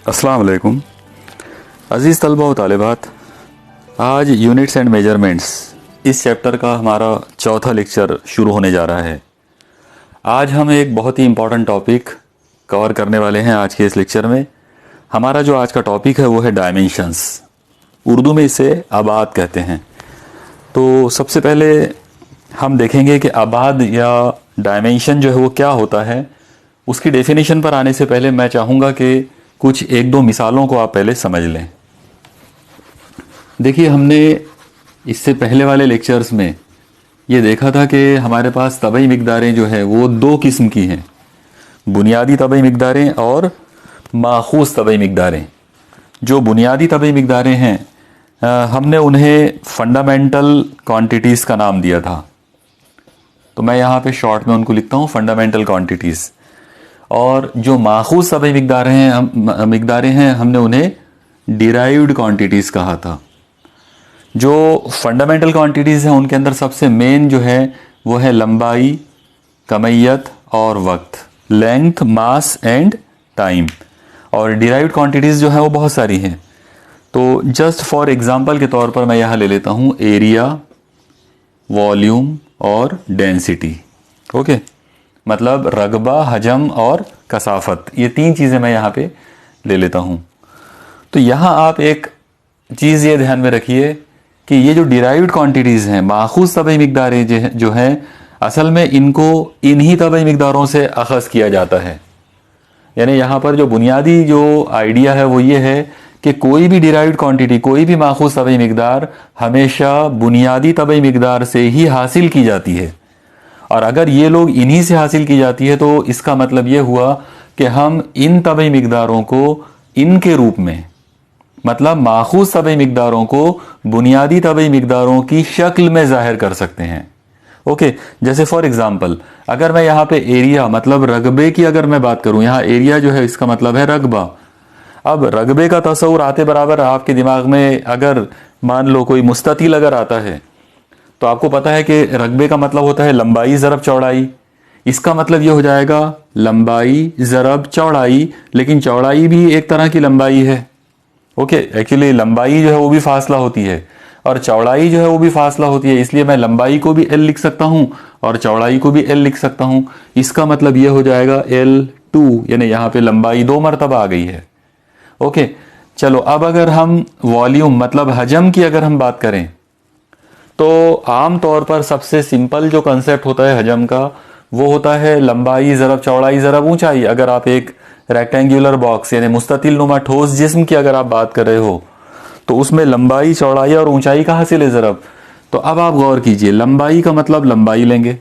अस्सलाम वालेकुम अज़ीज़ तलबा व तालिबात। आज यूनिट्स एंड मेजरमेंट्स इस चैप्टर का हमारा चौथा लेक्चर शुरू होने जा रहा है। आज हम एक बहुत ही इम्पॉर्टेंट टॉपिक कवर करने वाले हैं। आज के इस लेक्चर में हमारा जो आज का टॉपिक है वो है डायमेंशंस। उर्दू में इसे आबाद कहते हैं। तो सबसे पहले हम देखेंगे कि आबाद या डायमेंशन जो है वो क्या होता है। उसकी डेफिनेशन पर आने से पहले मैं चाहूँगा कि कुछ एक दो मिसालों को आप पहले समझ लें। देखिए, हमने इससे पहले वाले लेक्चर्स में ये देखा था कि हमारे पास तबई मिक़दारें जो है वो दो किस्म की हैं, बुनियादी तबई मिक़दारें और माखूज़ तबई मिक़दारें। जो बुनियादी तबई मिक़दारें हैं हमने उन्हें फंडामेंटल क्वांटिटीज़ का नाम दिया था। तो मैं यहाँ पे शॉर्ट में उनको लिखता हूँ फंडामेंटल क्वांटिटीज़। और जो माखूज़ तबई मिक़दारें हैं हमने उन्हें डिराइव्ड क्वांटिटीज़ कहा था। जो फंडामेंटल क्वांटिटीज़ हैं उनके अंदर सबसे मेन जो है वो है लंबाई, कमैयत और वक्त, लेंथ, मास एंड टाइम। और डिराइव्ड क्वांटिटीज़ जो है वो बहुत सारी हैं। तो जस्ट फॉर एग्जांपल के तौर पर मैं यहाँ ले लेता हूँ एरिया, वॉल्यूम और डेंसिटी। ओके, मतलब रगबा, हजम और कसाफत, ये तीन चीज़ें मैं यहाँ पे ले लेता हूँ। तो यहाँ आप एक चीज़ ये ध्यान में रखिए कि ये जो डिराइव्ड क्वांटिटीज़ हैं, माखूज़ तबई मिक़दारें जो हैं, असल में इनको इन्हीं तबई मिक़दारों से अख़ज़ किया जाता है। यानी यहाँ पर जो बुनियादी जो आइडिया है वो ये है कि कोई भी डिराइव्ड क्वांटिटी, कोई भी माखूज़ तबई मिक़दार हमेशा बुनियादी तबई मिक़दार से ही हासिल की जाती है। और अगर ये लोग इन्हीं से हासिल की जाती है तो इसका मतलब ये हुआ कि हम इन तबई मिक़दारों को इनके रूप में, मतलब माखूज़ तबई मिक़दारों को बुनियादी तबई मिक़दारों की शक्ल में ज़ाहिर कर सकते हैं। ओके, जैसे फॉर एग्जांपल अगर मैं यहाँ पे एरिया मतलब रगबे की अगर मैं बात करूँ, यहाँ एरिया जो है इसका मतलब है रगबा। अब रगबे का तस्वुर आते बराबर आपके दिमाग में अगर मान लो कोई मुस्ततिल अगर आता है तो आपको पता है कि रगबे का मतलब होता है लंबाई ज़रब चौड़ाई। इसका मतलब ये हो जाएगा लंबाई ज़रब चौड़ाई, लेकिन चौड़ाई भी एक तरह की लंबाई है। ओके, एक्चुअली लंबाई जो है वो भी फासला होती है और चौड़ाई जो है वो भी फासला होती है। इसलिए मैं लंबाई को भी L लिख सकता हूँ और चौड़ाई को भी L लिख सकता हूँ। इसका मतलब ये हो जाएगा L2, यानी यहाँ पे लंबाई 2 मरतबा आ गई है। ओके, चलो अब अगर हम वॉल्यूम मतलब हजम की अगर हम बात करें तो आम तौर पर सबसे सिंपल जो कंसेप्ट होता है हजम का वो होता है लंबाई ज़रब चौड़ाई ज़रब ऊंचाई। अगर आप एक रेक्टेंगुलर बॉक्स यानी मुस्ततिल नुमा ठोस जिस्म की अगर आप बात कर रहे हो तो उसमें लंबाई, चौड़ाई और ऊंचाई का हासिल है ज़रब। तो अब आप गौर कीजिए, लंबाई का मतलब लंबाई लेंगे,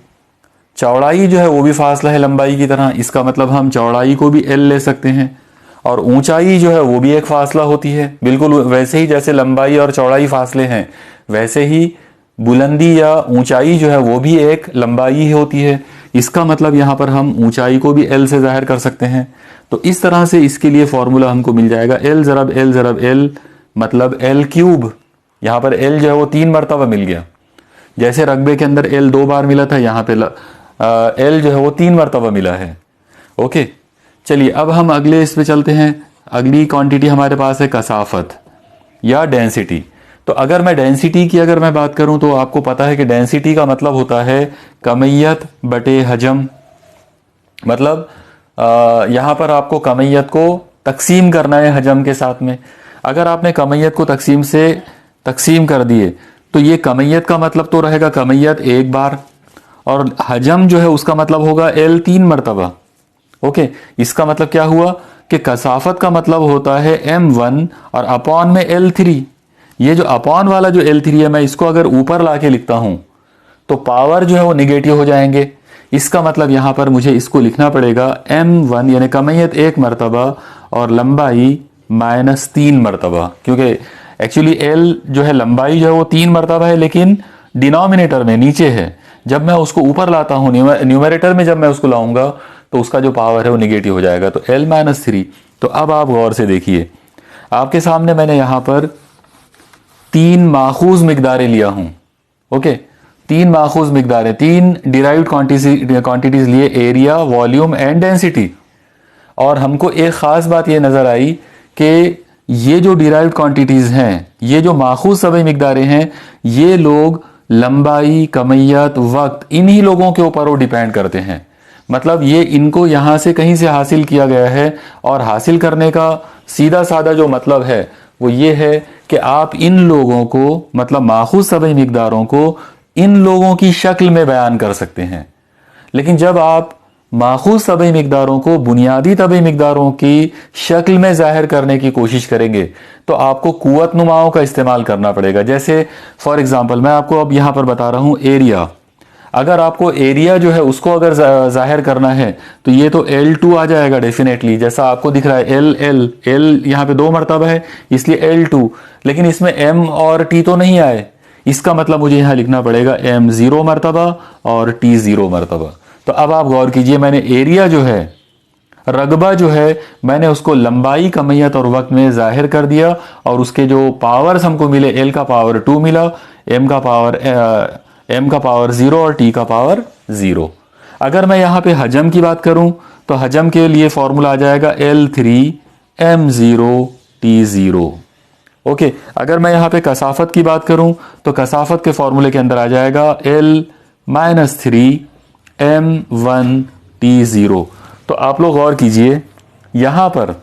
चौड़ाई जो है वो भी फासला है लंबाई की तरह, इसका मतलब हम चौड़ाई को भी L ले सकते हैं। और ऊंचाई जो है वो भी एक फासला होती है, बिल्कुल वैसे ही जैसे लंबाई और चौड़ाई फासले हैं वैसे ही बुलंदी या ऊंचाई जो है वो भी एक लंबाई ही होती है। इसका मतलब यहाँ पर हम ऊंचाई को भी L से जाहिर कर सकते हैं। तो इस तरह से इसके लिए फॉर्मूला हमको मिल जाएगा L ज़रब L मतलब L क्यूब। यहाँ पर L जो है वो 3 मरतबा मिल गया। जैसे रकबे के अंदर L 2 बार मिला था, यहाँ पे L जो है वो 3 मरतबा मिला है। ओके, चलिए अब हम अगले इस पे चलते हैं। अगली क्वांटिटी हमारे पास है कसाफत या डेंसिटी। तो अगर मैं डेंसिटी की अगर मैं बात करूं तो आपको पता है कि डेंसिटी का मतलब होता है कमैयत बटे हजम। मतलब यहाँ पर आपको कमैयत को तकसीम करना है हजम के साथ में। अगर आपने कमैयत को तकसीम कर दिए तो ये कमैयत का मतलब तो रहेगा कमैयत 1 बार और हजम जो है उसका मतलब होगा L 3 मरतबा। ओके, इसका मतलब क्या हुआ कि कसाफत का मतलब होता है M1 और अपॉन में L3। ये जो अपॉन वाला जो L3 है मैं इसको अगर ऊपर लाके लिखता हूं तो पावर जो है वो निगेटिव हो जाएंगे। इसका मतलब यहां पर मुझे इसको लिखना पड़ेगा M1 यानी कमैयत 1 मरतबा और लंबाई -3 मरतबा, क्योंकि एक्चुअली L जो है लंबाई जो है वो 3 मरतबा है लेकिन डिनोमिनेटर में नीचे है। जब मैं उसको ऊपर लाता हूँ न्यूमरेटर में जब मैं उसको लाऊंगा तो उसका जो पावर है वो निगेटिव हो जाएगा, तो L-3। तो अब आप गौर से देखिए, आपके सामने मैंने यहाँ पर 3 माखूज़ मिक़दारें लिया हूँ। ओके, 3 माखूज़ मिक़दारें, 3 डिराइव्ड क्वांटिटीज़ लिए, एरिया, वॉल्यूम एंड डेंसिटी। और हमको एक ख़ास बात ये नज़र आई कि ये जो डिराइव्ड क्वांटिटीज हैं, ये जो माखूज तबई मिकदारें हैं, ये लोग लंबाई, कमियत, वक्त, इन्हीं लोगों के ऊपर वो डिपेंड करते हैं। मतलब ये इनको यहां से कहीं से हासिल किया गया है, और हासिल करने का सीधा साधा जो मतलब है वो ये है कि आप इन लोगों को, मतलब माखूज तबई मिकदारों को इन लोगों की शक्ल में बयान कर सकते हैं। लेकिन जब आप माखूज तबई मिकदारों को बुनियादी तबई मिकदारों की शक्ल में जाहिर करने की कोशिश करेंगे तो आपको कुव्वत नुमाओं का इस्तेमाल करना पड़ेगा। जैसे फॉर एग्जांपल मैं आपको अब यहां पर बता रहा हूं एरिया। अगर आपको एरिया जो है उसको अगर जाहिर करना है तो ये तो L2 आ जाएगा डेफिनेटली, जैसा आपको दिख रहा है L यहाँ पे 2 मरतबा है इसलिए L2, लेकिन इसमें M और T तो नहीं आए। इसका मतलब मुझे यहाँ लिखना पड़ेगा M 0 मरतबा और T 0 मरतबा। तो अब आप गौर कीजिए, मैंने एरिया जो है, रगबा जो है, मैंने उसको लंबाई, कमियत और वक्त में जाहिर कर दिया, और उसके जो पावर्स हमको मिले, L का पावर 2 मिला, M का पावर 0 और T का पावर 0। अगर मैं यहाँ पे हजम की बात करूं तो हजम के लिए फॉर्मूला आ जाएगा L3 M0 T0। ओके, अगर मैं यहाँ पे कसाफत की बात करूं तो कसाफत के फॉर्मूले के अंदर आ जाएगा L-3 M1 T0। तो आप लोग गौर कीजिए, यहां पर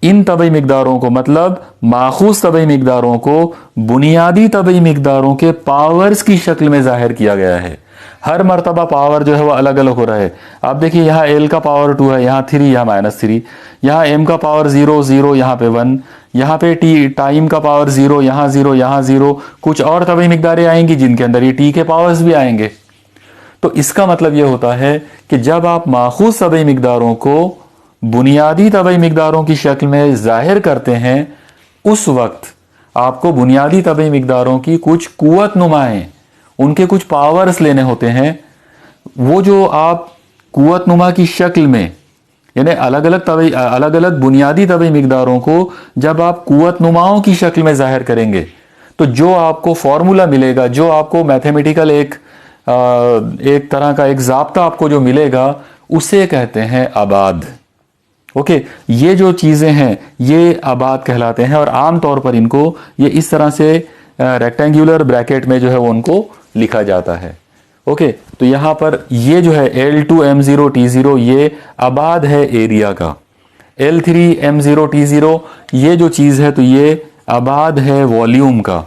इन तबई मिकदारों को, मतलब माखूज तबई मिकदारों को बुनियादी तबई मिकदारों के पावर्स की शक्ल में जाहिर किया गया है। हर मर्तबा पावर जो है वो अलग अलग हो रहा है। आप देखिए यहाँ L का पावर 2 है, यहाँ 3, यहाँ -3, यहाँ M का पावर 0 0, यहाँ पे 1, यहाँ पे T टाइम का पावर 0, यहाँ 0, यहाँ 0। कुछ और तबई मिकदारें आएंगी जिनके अंदर ये T के पावर्स भी आएंगे। तो इसका मतलब ये होता है कि जब आप माखूज तबई मिकदारों को बुनियादी तबई मिकदारों की शक्ल में जाहिर करते हैं, उस वक्त आपको बुनियादी तबई मिकदारों की कुछ कुव्वत नुमाएं, उनके कुछ पावर्स लेने होते हैं। वो जो आप कुव्वत नुमा की शक्ल में, यानी अलग अलग बुनियादी तबई मिकदारों को जब आप कुव्वत नुमाओं की शक्ल में जाहिर करेंगे तो जो आपको फॉर्मूला मिलेगा, जो आपको मैथमेटिकल एक तरह का एक ज़ाब्ता आपको जो मिलेगा, उसे कहते हैं आबाद। ओके, ये जो चीजें हैं ये आबाद कहलाते हैं, और आमतौर पर इनको ये इस तरह से रेक्टेंगुलर ब्रैकेट में जो है वो उनको लिखा जाता है। ओके, तो यहां पर ये जो है L2 M0 T0 ये आबाद है एरिया का। L3 M0 T0 ये जो चीज है तो ये आबाद है वॉल्यूम का,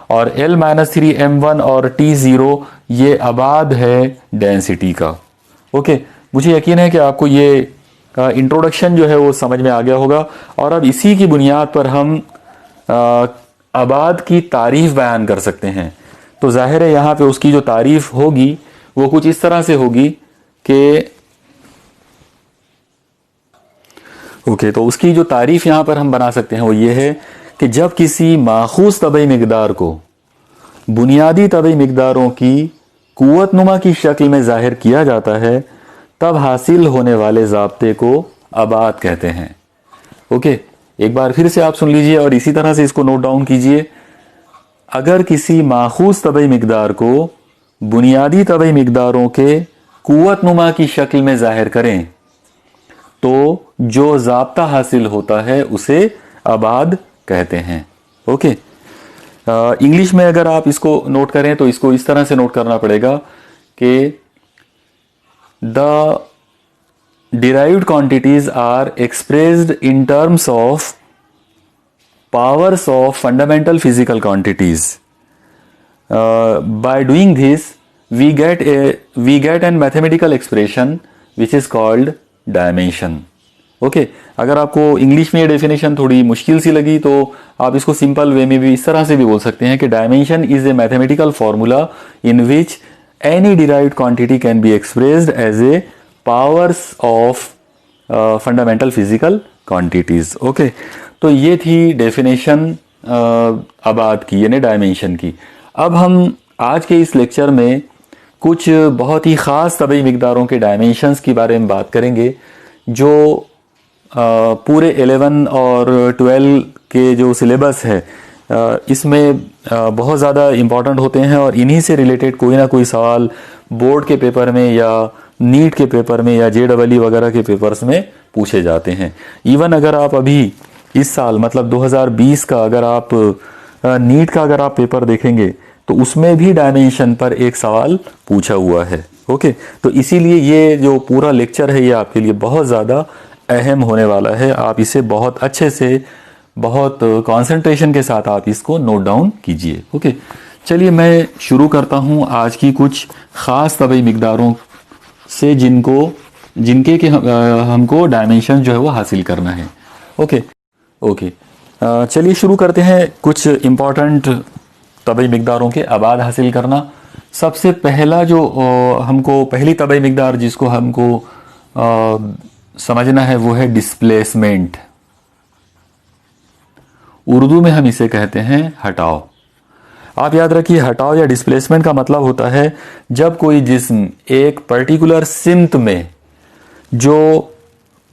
और L-3 M1 और T0 ये आबाद है डेंसिटी का। ओके, मुझे यकीन है कि आपको ये इंट्रोडक्शन जो है वो समझ में आ गया होगा, और अब इसी की बुनियाद पर हम आबाद की तारीफ बयान कर सकते हैं। तो जाहिर है यहाँ पे उसकी जो तारीफ होगी वो कुछ इस तरह से होगी कि ओके, तो उसकी जो तारीफ यहाँ पर हम बना सकते हैं वो ये है कि जब किसी माखूज तबई मिकदार को बुनियादी तबई मिकदारों की कुव्वत नुमा की शक्ल में जाहिर किया जाता है, तब हासिल होने वाले ज़ाब्ते को आबाद कहते हैं। ओके, एक बार फिर से आप सुन लीजिए और इसी तरह से इसको नोट डाउन कीजिए। अगर किसी माखूज तबई मिकदार को बुनियादी तबई मिकदारों के कुव्वत नुमा की शक्ल में जाहिर करें तो जो ज़ाब्ता हासिल होता है उसे आबाद कहते हैं। ओके, इंग्लिश में अगर आप इसको नोट करें तो इसको इस तरह से नोट करना पड़ेगा कि the derived quantities are expressed in terms of powers of fundamental physical quantities. By doing this, we get an mathematical expression which is called dimension. Okay, अगर आपको इंग्लिश में ये डेफिनेशन थोड़ी मुश्किल सी लगी तो आप इसको सिंपल वे में भी इस तरह से भी बोल सकते हैं कि dimension is a mathematical formula in which any derived quantity can be expressed as a powers of fundamental physical quantities. Okay, तो ये थी डेफिनेशन आबाद की, यानी डायमेंशन की। अब हम आज के इस लेक्चर में कुछ बहुत ही ख़ास तबई मिकदारों के डायमेंशंस के बारे में बात करेंगे, जो पूरे 11 और 12 के जो सिलेबस है इसमें बहुत ज़्यादा इम्पॉर्टेंट होते हैं, और इन्हीं से रिलेटेड कोई ना कोई सवाल बोर्ड के पेपर में या नीट के पेपर में या JEE वगैरह के पेपर्स में पूछे जाते हैं। इवन अगर आप अभी इस साल मतलब 2020 का अगर आप नीट का अगर आप पेपर देखेंगे तो उसमें भी डायमेंशन पर एक सवाल पूछा हुआ है। ओके, तो इसीलिए ये जो पूरा लेक्चर है ये आपके लिए बहुत ज़्यादा अहम होने वाला है। आप इसे बहुत अच्छे से, बहुत कंसंट्रेशन के साथ आप इसको नोट डाउन कीजिए। ओके, चलिए मैं शुरू करता हूँ आज की कुछ ख़ास तबई मिक़दारों से जिनके कि हमको डायमेंशन जो है वो हासिल करना है। ओके ओके, चलिए शुरू करते हैं कुछ इम्पॉर्टेंट तबई मिक़दारों के आबाद हासिल करना। सबसे पहला जो हमको पहली तबई मिक़दार जिसको हमको समझना है वो है डिस्प्लेसमेंट। उर्दू में हम इसे कहते हैं हटाव। आप याद रखिए, हटाव या डिस्प्लेसमेंट का मतलब होता है जब कोई जिस्म एक पर्टिकुलर सिमत में जो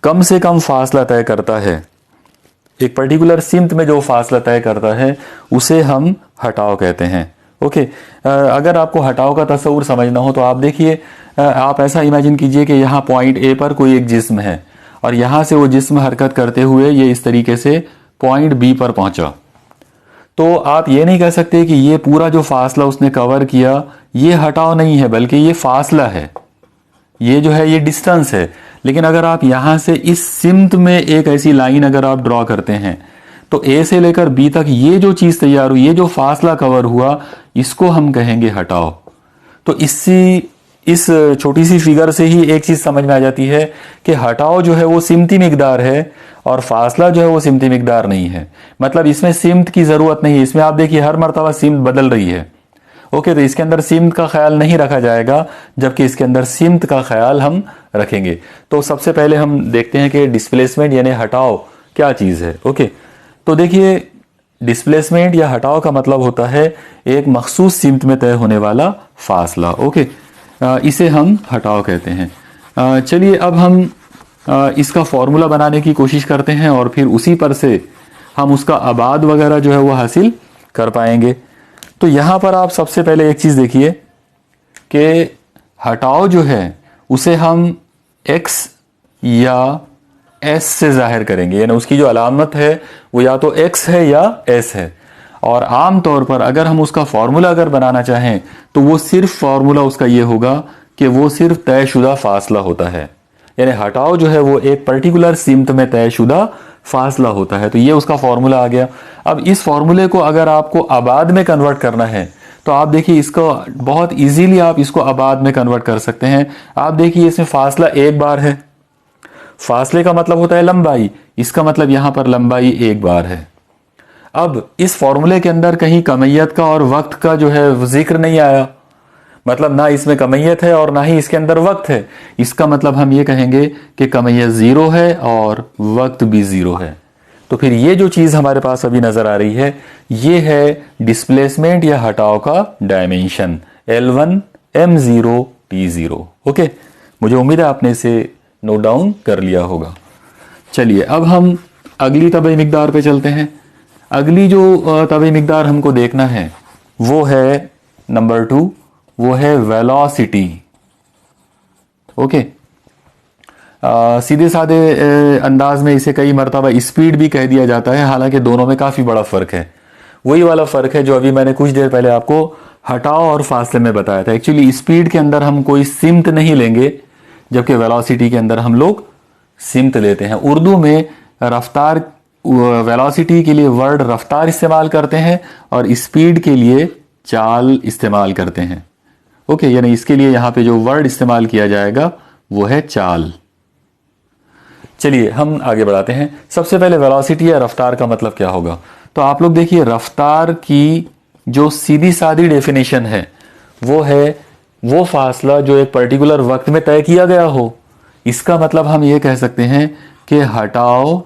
कम से कम फासला तय करता है, एक पर्टिकुलर सिमत में जो फासला तय करता है उसे हम हटाव कहते हैं। ओके, अगर आपको हटाव का तस्वुर समझना हो तो आप देखिए, आप ऐसा इमेजिन कीजिए कि यहाँ पॉइंट ए पर कोई एक जिस्म है और यहाँ से वो जिस्म हरकत करते हुए ये इस तरीके से पॉइंट बी पर पहुंचा। तो आप ये नहीं कह सकते कि ये पूरा जो फासला उसने कवर किया ये हटाव नहीं है, बल्कि ये फासला है, ये जो है ये डिस्टेंस है। लेकिन अगर आप यहाँ से इस सिमत में एक ऐसी लाइन अगर आप ड्रॉ करते हैं तो ए से लेकर बी तक ये जो चीज़ तैयार हुई, ये जो फासला कवर हुआ, इसको हम कहेंगे हटाव। तो इस छोटी सी फिगर से ही एक चीज़ समझ में आ जाती है कि हटाव जो है वो सिमती मिकदार है और फासला जो है वो सिमती मिकदार नहीं है। मतलब इसमें सिमत की ज़रूरत नहीं है। इसमें आप देखिए हर मरतबा सिमत बदल रही है। ओके, तो इसके अंदर सिमत का ख्याल नहीं रखा जाएगा, जबकि इसके अंदर सिमत का ख्याल हम रखेंगे। तो सबसे पहले हम देखते हैं कि डिस्प्लेसमेंट यानी हटाव क्या चीज़ है। ओके, तो देखिए डिस्प्लेसमेंट या हटाव का मतलब होता है एक मखसूस सिमत में तय होने वाला फासला। ओके, इसे हम हटाव कहते हैं। चलिए अब हम इसका फॉर्मूला बनाने की कोशिश करते हैं और फिर उसी पर से हम उसका आबाद वगैरह जो है वो हासिल कर पाएंगे। तो यहाँ पर आप सबसे पहले एक चीज़ देखिए कि हटाव जो है उसे हम x या s से जाहिर करेंगे, यानी उसकी जो अलामत है वो या तो x है या s है। और आम तौर पर अगर हम उसका फार्मूला अगर बनाना चाहें तो वो सिर्फ फार्मूला उसका ये होगा कि वो सिर्फ तयशुदा फासला होता है, यानी हटाव जो है वो एक पर्टिकुलर सिमत में तयशुदा फासला होता है। तो ये उसका फॉर्मूला आ गया। अब इस फॉर्मूले को अगर आपको आबाद में कन्वर्ट करना है तो आप देखिए इसको बहुत इजीली आप इसको आबाद में कन्वर्ट कर सकते हैं। आप देखिए इसमें फासला एक बार है, फासले का मतलब होता है लंबाई, इसका मतलब यहां पर लंबाई एक बार है। अब इस फॉर्मूले के अंदर कहीं कमैयत का और वक्त का जो है जिक्र नहीं आया, मतलब ना इसमें कमैयत है और ना ही इसके अंदर वक्त है। इसका मतलब हम ये कहेंगे कि कमैयत ज़ीरो है और वक्त भी ज़ीरो है। तो फिर ये जो चीज़ हमारे पास अभी नज़र आ रही है ये है डिस्प्लेसमेंट या हटाव का dimension L1 M0 T0। Okay, मुझे उम्मीद है आपने इसे नोट डाउन कर लिया होगा। चलिए अब हम अगली तबई मिकदार पे चलते हैं। अगली जो तबई मिकदार हमको देखना है वो है नंबर 2, वो है वेलोसिटी। ओके, सीधे साधे अंदाज में इसे कई मरतबा स्पीड भी कह दिया जाता है, हालांकि दोनों में काफ़ी बड़ा फ़र्क है। वही वाला फ़र्क है जो अभी मैंने कुछ देर पहले आपको हटाव और फासले में बताया था। एक्चुअली स्पीड के अंदर हम कोई सिमत नहीं लेंगे, जबकि वेलोसिटी के अंदर हम लोग सिमत लेते हैं। उर्दू में रफ्तार, वेलोसिटी के लिए वर्ड रफ्तार इस्तेमाल करते हैं और स्पीड के लिए चाल इस्तेमाल करते हैं। ओके, यानी इसके लिए यहाँ पे जो वर्ड इस्तेमाल किया जाएगा वो है चाल। चलिए हम आगे बढ़ाते हैं। सबसे पहले वेलोसिटी या रफ्तार का मतलब क्या होगा, तो आप लोग देखिए रफ्तार की जो सीधी सादी डेफिनेशन है वो है वो फासला जो एक पर्टिकुलर वक्त में तय किया गया हो। इसका मतलब हम ये कह सकते हैं कि हटाव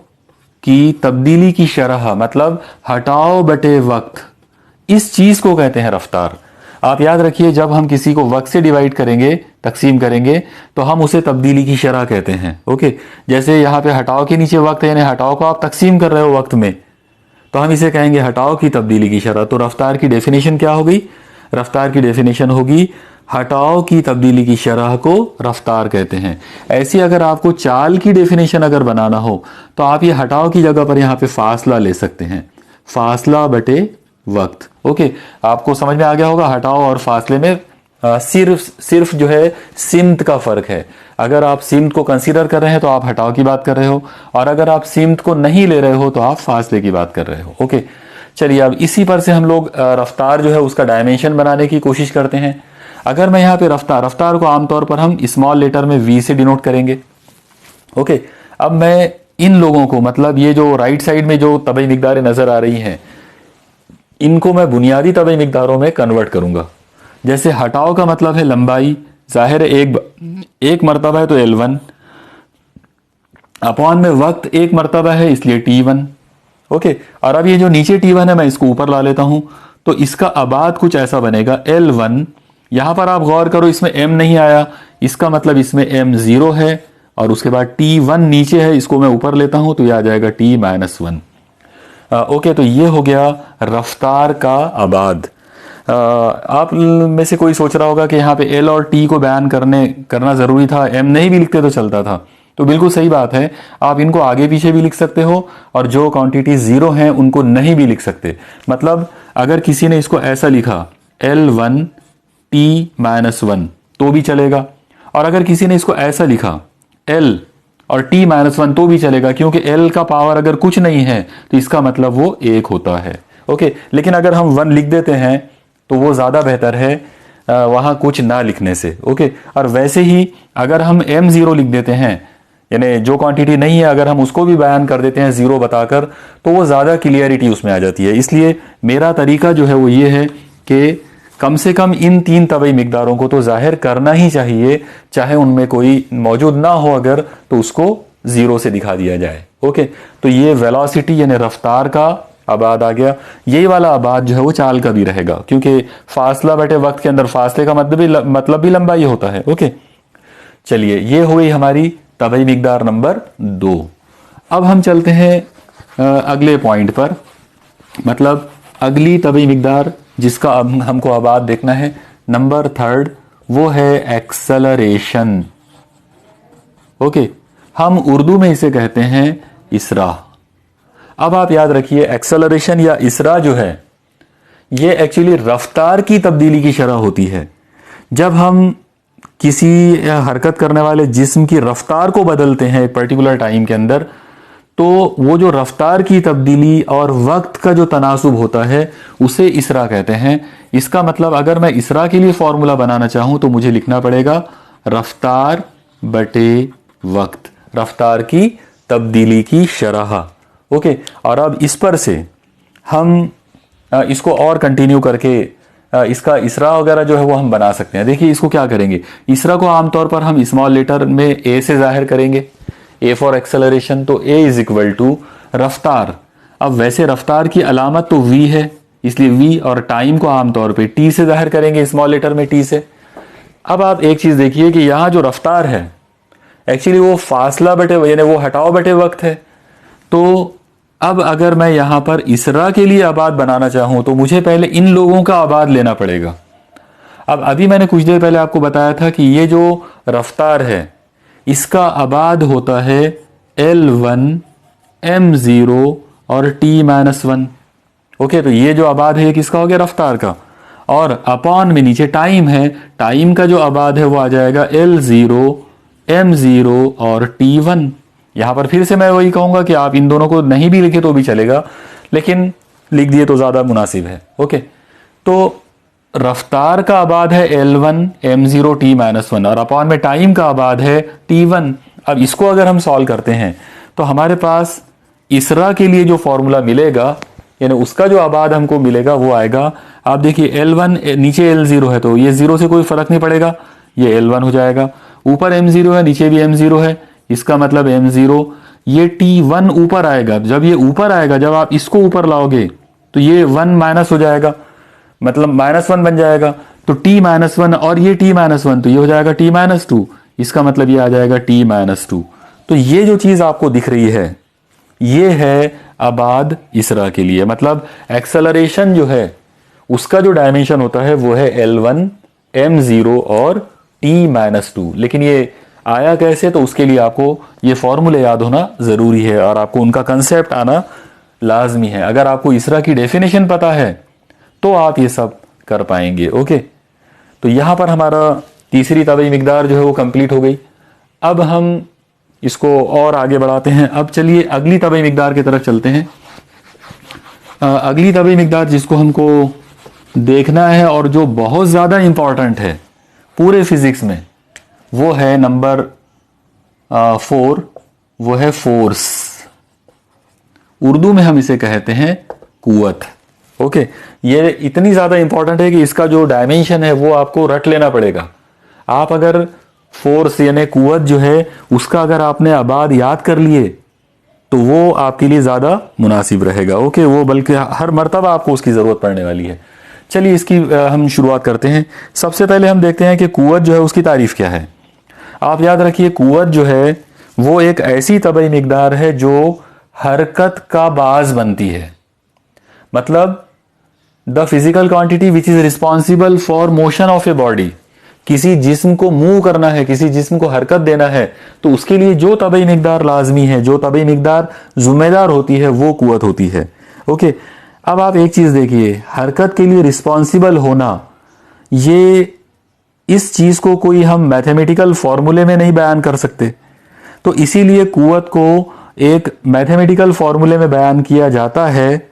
की तब्दीली की शरह, मतलब हटाव बटे वक्त, इस चीज को कहते हैं रफ्तार। आप याद रखिए जब हम किसी को वक्त से डिवाइड करेंगे, तकसीम करेंगे, तो हम उसे तब्दीली की शरह कहते हैं। ओके, जैसे यहाँ पे हटाव के नीचे वक्त है, यानी हटाव को आप तकसीम कर रहे हो वक्त में, तो हम इसे कहेंगे हटाव की तब्दीली की शरह। तो रफ्तार की डेफिनेशन क्या हो गई, रफ्तार की डेफिनेशन होगी हटाव की तब्दीली की शरह को रफ्तार कहते हैं। ऐसी अगर आपको चाल की डेफिनेशन अगर बनाना हो तो आप ये हटाव की जगह पर यहाँ पे फासला ले सकते हैं, फासला बटे वक्त। ओके, आपको समझ में आ गया होगा हटाव और फासले में सिर्फ जो है सिमत का फर्क है। अगर आप सिमत को कंसीडर कर रहे हैं तो आप हटाव की बात कर रहे हो, और अगर आप सिमत को नहीं ले रहे हो तो आप फासले की बात कर रहे हो। ओके, चलिए अब इसी पर से हम लोग रफ्तार जो है उसका डायमेंशन बनाने की कोशिश करते हैं। अगर मैं यहाँ पे रफ्तार को आमतौर पर हम स्मॉल लेटर में v से डिनोट करेंगे। ओके, अब मैं इन लोगों को, मतलब ये जो राइट साइड में जो तबई मिकदारें नजर आ रही हैं, इनको मैं बुनियादी तबई मिकदारों में कन्वर्ट करूंगा। जैसे हटाव का मतलब है लंबाई, जाहिर है एक मरतबा है तो L1, अपॉन में वक्त एक मरतबा है इसलिए T1। ओके, और अब ये जो नीचे T1 है मैं इसको ऊपर ला लेता हूं, तो इसका आबाद कुछ ऐसा बनेगा L1। यहां पर आप गौर करो इसमें m नहीं आया, इसका मतलब इसमें m0 है, और उसके बाद T1 नीचे है, इसको मैं ऊपर लेता हूं तो यह आ जाएगा T-1। ओके, तो ये हो गया रफ्तार का आबाद। आप में से कोई सोच रहा होगा कि यहाँ पे L और T को बयान करना जरूरी था, m नहीं भी लिखते तो चलता था। तो बिल्कुल सही बात है, आप इनको आगे पीछे भी लिख सकते हो, और जो क्वांटिटी जीरो हैं उनको नहीं भी लिख सकते। मतलब अगर किसी ने इसको ऐसा लिखा L1 T-1 तो भी चलेगा, और अगर किसी ने इसको ऐसा लिखा L और T-1 तो भी चलेगा, क्योंकि L का पावर अगर कुछ नहीं है तो इसका मतलब वो एक होता है। ओके, लेकिन अगर हम 1 लिख देते हैं तो वो ज़्यादा बेहतर है वहाँ कुछ ना लिखने से। ओके, और वैसे ही अगर हम M0 लिख देते हैं, यानी जो क्वांटिटी नहीं है अगर हम उसको भी बयान कर देते हैं जीरो बताकर, तो वो ज़्यादा क्लियरिटी उसमें आ जाती है। इसलिए मेरा तरीका जो है वो ये है कि कम से कम इन 3 तबई मिकदारों को तो जाहिर करना ही चाहिए, चाहे उनमें कोई मौजूद ना हो अगर, तो उसको जीरो से दिखा दिया जाए। ओके, तो ये वेलोसिटी यानी रफ्तार का आबाद आ गया। यही वाला आबाद जो है वो चाल का भी रहेगा, क्योंकि फासला बटे वक्त के अंदर फासले का मतलब भी लंबाई होता है। ओके, चलिए ये हो गई हमारी तबई मिकदार नंबर 2। अब हम चलते हैं अगले पॉइंट पर, मतलब अगली तबई मिकदार जिसका अब हमको आबाद देखना है, नंबर 3, वो है एक्सेलरेशन। ओके, हम उर्दू में इसे कहते हैं इसरा। अब आप याद रखिए एक्सेलरेशन या इसरा जो है ये एक्चुअली रफ्तार की तब्दीली की शरह होती है। जब हम किसी हरकत करने वाले जिस्म की रफ्तार को बदलते हैं एक पर्टिकुलर टाइम के अंदर, तो वो जो रफ्तार की तब्दीली और वक्त का जो तनासुब होता है उसे इसरा कहते हैं। इसका मतलब अगर मैं इसरा के लिए फॉर्मूला बनाना चाहूं तो मुझे लिखना पड़ेगा रफ्तार बटे वक्त, रफ्तार की तब्दीली की शरह। ओके, और अब इस पर से हम इसको और कंटिन्यू करके इसका इसरा वगैरह जो है वो हम बना सकते हैं। देखिए इसको क्या करेंगे, इसरा को आमतौर पर हम स्मॉल लेटर में ए से जाहिर करेंगे, ए फॉर एक्सेलरेशन, तो ए इज इक्वल टू रफ्तार। अब वैसे रफ्तार की अलामत तो वी है, इसलिए वी, और टाइम को आमतौर पे टी से जाहिर करेंगे, स्मॉल लेटर में टी से। अब आप एक चीज देखिए कि यहाँ जो रफ्तार है एक्चुअली वो फासला बटे यानी वो हटाओ बटे वक्त है। तो अब अगर मैं यहां पर इसरा के लिए आबाद बनाना चाहूं तो मुझे पहले इन लोगों का आबाद लेना पड़ेगा। अब अभी मैंने कुछ देर पहले आपको बताया था कि ये जो रफ्तार है इसका आबाद होता है L1 M0 और T-1। ओके, तो ये जो आबाद है किसका हो गया, रफ्तार का, और अपॉन में नीचे टाइम है, टाइम का जो आबाद है वो आ जाएगा L0 M0 और T1। यहां पर फिर से मैं वही कहूंगा कि आप इन दोनों को नहीं भी लिखे तो भी चलेगा, लेकिन लिख दिए तो ज्यादा मुनासिब है। ओके, तो रफ्तार का आबाद है L1 M0 T-1 और अपॉन में टाइम का आबाद है T1। अब इसको अगर हम सॉल्व करते हैं तो हमारे पास इसरा के लिए जो फॉर्मूला मिलेगा यानी उसका जो आबाद हमको मिलेगा वो आएगा, आप देखिए L1 नीचे L0 है तो ये जीरो से कोई फर्क नहीं पड़ेगा, ये L1 हो जाएगा। ऊपर M0 है, नीचे भी M0 है, इसका मतलब M0, ये T1 ऊपर आएगा। जब ये ऊपर आएगा, जब आप इसको ऊपर लाओगे तो ये 1 माइनस हो जाएगा, मतलब -1 बन जाएगा। तो T-1 और ये T-1 तो ये हो जाएगा T-2, इसका मतलब ये आ जाएगा T-2। तो ये जो चीज आपको दिख रही है ये है आबाद इसरा के लिए, मतलब एक्सेलरेशन जो है उसका जो डायमेंशन होता है वो है L1 M0 और T-2। लेकिन ये आया कैसे, तो उसके लिए आपको ये फॉर्मूले याद होना ज़रूरी है और आपको उनका कंसेप्ट आना लाजमी है। अगर आपको इसरा की डेफिनेशन पता है तो आप ये सब कर पाएंगे। ओके, तो यहाँ पर हमारा तीसरी तबई मिकदार जो है वो कंप्लीट हो गई। अब हम इसको और आगे बढ़ाते हैं। अब चलिए अगली तबई मिकदार की तरफ चलते हैं। अगली तबई मिकदार जिसको हमको देखना है और जो बहुत ज़्यादा इंपॉर्टेंट है पूरे फिजिक्स में, वो है नंबर 4, वो है फोर्स। उर्दू में हम इसे कहते हैं कुव्वत। ओके, ये इतनी ज़्यादा इंपॉर्टेंट है कि इसका जो डायमेंशन है वो आपको रट लेना पड़ेगा। आप अगर फोर्स यानी कुव्वत जो है उसका अगर आपने आबाद याद कर लिए तो वो आपके लिए ज़्यादा मुनासिब रहेगा। ओके, वो बल्कि हर मर्तबा आपको उसकी ज़रूरत पड़ने वाली है। चलिए इसकी हम शुरुआत करते हैं। सबसे पहले हम देखते हैं कि कुव्वत जो है उसकी तारीफ़ क्या है। आप याद रखिए, कुव्वत जो है वो एक ऐसी तबई मिकदार है जो हरकत का बाज बनती है। मतलब the physical quantity which is responsible for motion of a body. किसी जिस्म को मूव करना है, किसी जिस्म को हरकत देना है, तो उसके लिए जो तबई मिकदार लाजमी है, जो तबई मिकदार जिम्मेदार होती है, वो कुव्वत होती है। ओके, अब आप एक चीज देखिए, हरकत के लिए रिस्पॉन्सिबल होना, ये इस चीज को कोई हम मैथमेटिकल फॉर्मूले में नहीं बयान कर सकते। तो इसीलिए कुव्वत को एक मैथमेटिकल फॉर्मूले में बयान किया जाता है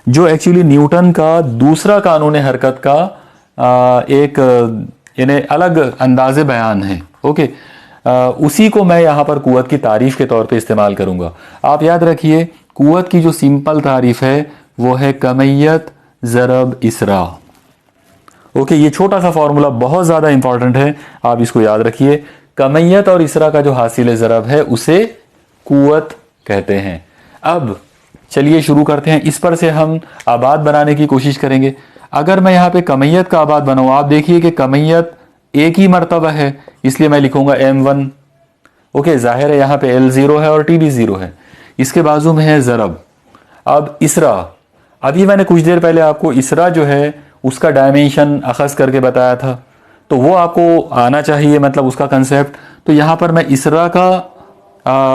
जो एक्चुअली न्यूटन का दूसरा कानून हरकत का एक यानी अलग अंदाजे बयान है। ओके, उसी को मैं यहाँ पर कुव्वत की तारीफ के तौर पे इस्तेमाल करूंगा। आप याद रखिए, कुव्वत की जो सिंपल तारीफ है वो है कमियत ज़रब इसरा। ओके, ये छोटा सा फॉर्मूला बहुत ज़्यादा इंपॉर्टेंट है, आप इसको याद रखिए। कमियत और इसरा का जो हासिल ज़रब है उसे कुव्वत कहते हैं। अब चलिए शुरू करते हैं। इस पर से हम आबाद बनाने की कोशिश करेंगे। अगर मैं यहाँ पे कमियत का आबाद बनाऊँ, आप देखिए कि कमियत एक ही मर्तबा है, इसलिए मैं लिखूंगा M1। ओके, जाहिर है यहाँ पे L0 है और TD0 है। इसके बाजू में है ज़रब। अब इसरा, अभी मैंने कुछ देर पहले आपको इसरा जो है उसका डायमेंशन अखज़ करके बताया था, तो वो आपको आना चाहिए, मतलब उसका कंसेप्ट। तो यहाँ पर मैं इसरा का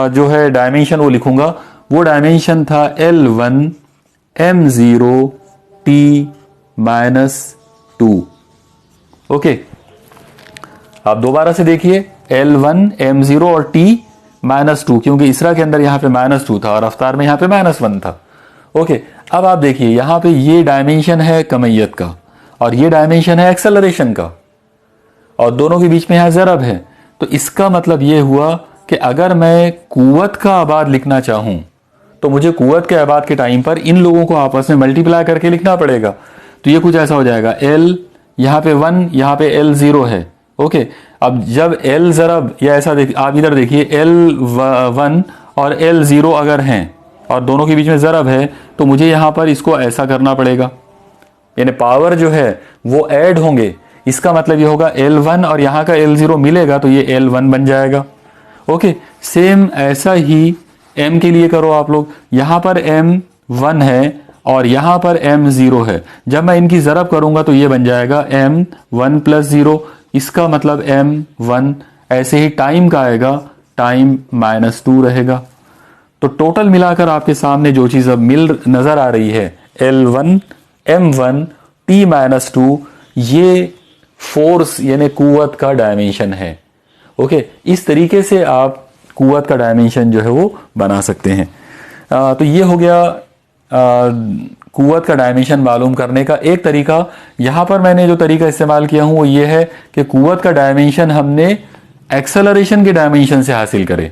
जो है डायमेंशन वो लिखूंगा। वो डायमेंशन था L1 M0 T-2। ओके, आप दोबारा से देखिए, L1 M0 और T-2, क्योंकि इसरा के अंदर यहाँ पे -2 था और रफ्तार में यहाँ पे -1 था। ओके, अब आप देखिए यहाँ पे ये डायमेंशन है कमियत का और ये डायमेंशन है एक्सेलरेशन का, और दोनों के बीच में यहाँ ज़रब है। तो इसका मतलब ये हुआ कि अगर मैं कुव्वत का आबाद लिखना चाहूँ तो मुझे कुव्वत के आबाद के टाइम पर इन लोगों को आपस में मल्टीप्लाई करके लिखना पड़ेगा। तो ये कुछ ऐसा हो जाएगा, L यहाँ पे 1, यहाँ पे L0 है। ओके, अब जब L ज़रब या ऐसा आप इधर देखिए, L1 और L0 अगर हैं और दोनों के बीच में ज़रब है, तो मुझे यहाँ पर इसको ऐसा करना पड़ेगा, यानी पावर जो है वो ऐड होंगे। इसका मतलब ये होगा L1 और यहाँ का L0 मिलेगा तो ये L1 बन जाएगा। ओके, सेम ऐसा ही M के लिए करो आप लोग। यहाँ पर M1 है और यहाँ पर M0 है। जब मैं इनकी ज़रब करूँगा तो ये बन जाएगा M1 + 0। इसका मतलब M1 ऐसे ही टाइम का आएगा, टाइम -2 रहेगा। तो टोटल मिलाकर आपके सामने जो चीज़ अब नज़र आ रही है, L1 M1 T-2, ये फोर्स यानी कुव्वत का डायमेंशन है। ओके, इस तरीके से आप कुव्वत का डायमेंशन जो है वो बना सकते हैं। तो ये हो गया कुव्वत का डायमेंशन मालूम करने का एक तरीका। यहाँ पर मैंने जो तरीका इस्तेमाल किया हूँ वो ये है कि कुव्वत का डायमेंशन हमने एक्सेलरेशन के डायमेंशन से हासिल करे।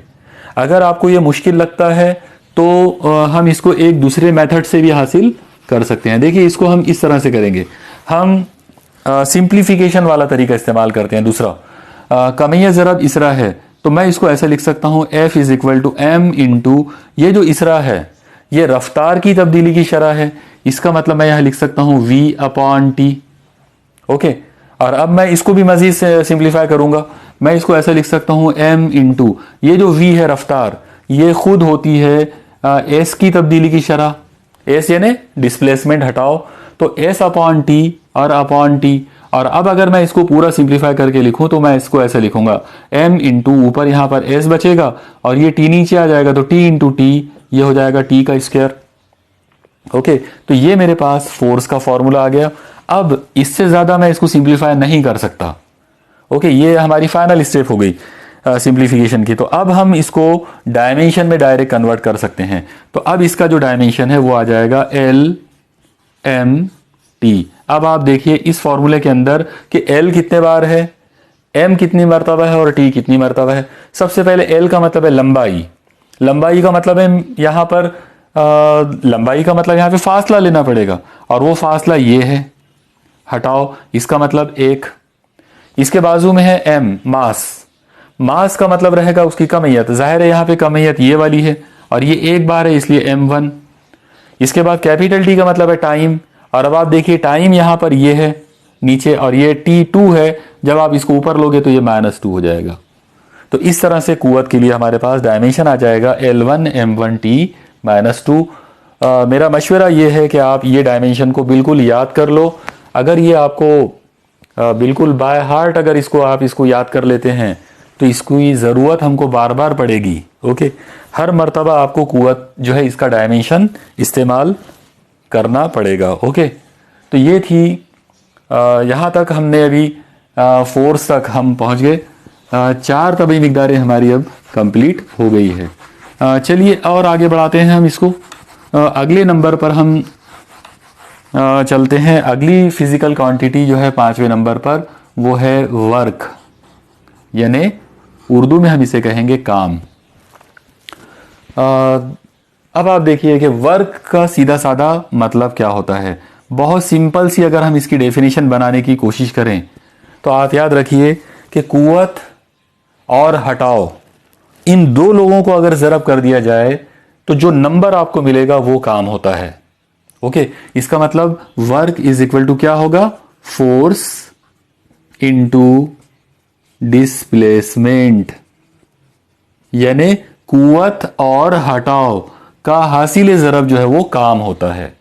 अगर आपको ये मुश्किल लगता है तो हम इसको एक दूसरे मेथड से भी हासिल कर सकते हैं। देखिए, इसको हम इस तरह से करेंगे। हम सिंप्लीफिकेशन वाला तरीका इस्तेमाल करते हैं। दूसरा, कमियत ज़रब इसरा है, तो मैं इसको ऐसे लिख सकता हूँ, F = M × ये जो इसरा है ये रफ्तार की तब्दीली की शरह है। इसका मतलब मैं यहाँ लिख सकता हूँ V/T। ओके, और अब मैं इसको भी मजीद से सिंप्लीफाई करूंगा। मैं इसको ऐसे लिख सकता हूँ M × ये जो V है रफ्तार, ये खुद होती है S की तब्दीली की शरह। एस यानी डिस्प्लेसमेंट हटाओ, तो एस अपॉन टी और अपॉन टी। और अब अगर मैं इसको पूरा सिंप्लीफाई करके लिखूं तो मैं इसको ऐसे लिखूंगा, m इंटू ऊपर यहाँ पर s बचेगा और ये t नीचे आ जाएगा, तो t इंटू टी, ये हो जाएगा t का स्क्वायर। ओके, तो ये मेरे पास फोर्स का फॉर्मूला आ गया। अब इससे ज्यादा मैं इसको सिंप्लीफाई नहीं कर सकता। ओके, ये हमारी फाइनल स्टेप हो गई सिंप्लीफिकेशन की। तो अब हम इसको डायमेंशन में डायरेक्ट कन्वर्ट कर सकते हैं। तो अब इसका जो डायमेंशन है वो आ जाएगा एल एम टी। अब आप देखिए इस फॉर्मूले के अंदर कि एल कितने बार है, एम कितनी मर्तबा है और टी कितनी मर्तबा है। सबसे पहले एल का मतलब है लंबाई, लंबाई का मतलब है यहाँ पर लंबाई का मतलब यहाँ पे फासला लेना पड़ेगा, और वो फासला ये है, हटाओ, इसका मतलब एक। इसके बाजू में है एम, मास, मास का मतलब रहेगा उसकी कमियत, जाहिर है यहाँ पे कमियत ये वाली है और ये एक बार है इसलिए m1। इसके बाद कैपिटल टी का मतलब है टाइम, और अब आप देखिए टाइम यहाँ पर ये है नीचे और ये t2 है, जब आप इसको ऊपर लोगे तो ये -2 हो जाएगा। तो इस तरह से कुव्वत के लिए हमारे पास डायमेंशन आ जाएगा L1 m1t -2। मेरा मशवरा ये है कि आप ये डायमेंशन को बिल्कुल याद कर लो। अगर ये आपको बिल्कुल बाय हार्ट अगर इसको आप इसको याद कर लेते हैं तो इसकी ज़रूरत हमको बार बार पड़ेगी। ओके, हर मर्तबा आपको कुव्वत जो है इसका डायमेंशन इस्तेमाल करना पड़ेगा। ओके, तो ये थी यहाँ तक हमने अभी फोर्स तक हम पहुँच गए। 4 तबई मिकदारें हमारी अब कंप्लीट हो गई है। चलिए और आगे बढ़ाते हैं हम इसको। अगले नंबर पर हम चलते हैं। अगली फिजिकल क्वांटिटी जो है 5वें नंबर पर वो है वर्क, यानी उर्दू में हम इसे कहेंगे काम। अब आप देखिए कि वर्क का सीधा साधा मतलब क्या होता है। बहुत सिंपल सी अगर हम इसकी डेफिनेशन बनाने की कोशिश करें तो आप याद रखिए कि कुव्वत और हटाओ, इन दो लोगों को अगर ज़रब कर दिया जाए तो जो नंबर आपको मिलेगा वो काम होता है। ओके, इसका मतलब वर्क इज इक्वल टू क्या होगा, फोर्स इनटू डिस्प्लेसमेंट, यानी कुव्वत और हटाओ का हासिल ज़रब जो है वो काम होता है।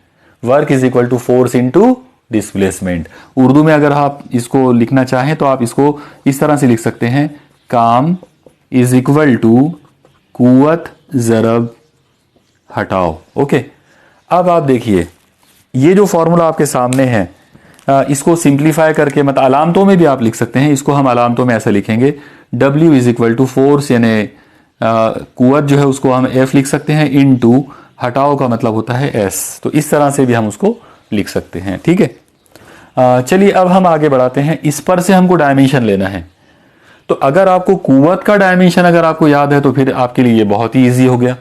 Work is equal to force into displacement. Urdu में अगर आप इसको लिखना चाहें तो आप इसको इस तरह से लिख सकते हैं, काम इज इक्वल टू कुव्वत ज़रब हटाओ। ओके, अब आप देखिए ये जो फॉर्मूला आपके सामने है, इसको सिंप्लीफाई करके मत अलामतों में भी आप लिख सकते हैं। इसको हम अलामतों में ऐसे लिखेंगे, W is equal to force यानी कुव्वत जो है उसको हम F लिख सकते हैं, इनटू हटाओ का मतलब होता है S। तो इस तरह से भी हम उसको लिख सकते हैं। ठीक है, चलिए अब हम आगे बढ़ाते हैं। इस पर से हमको डायमेंशन लेना है। तो अगर आपको कुव्वत का डायमेंशन अगर आपको याद है तो फिर आपके लिए ये बहुत ही ईजी हो गया।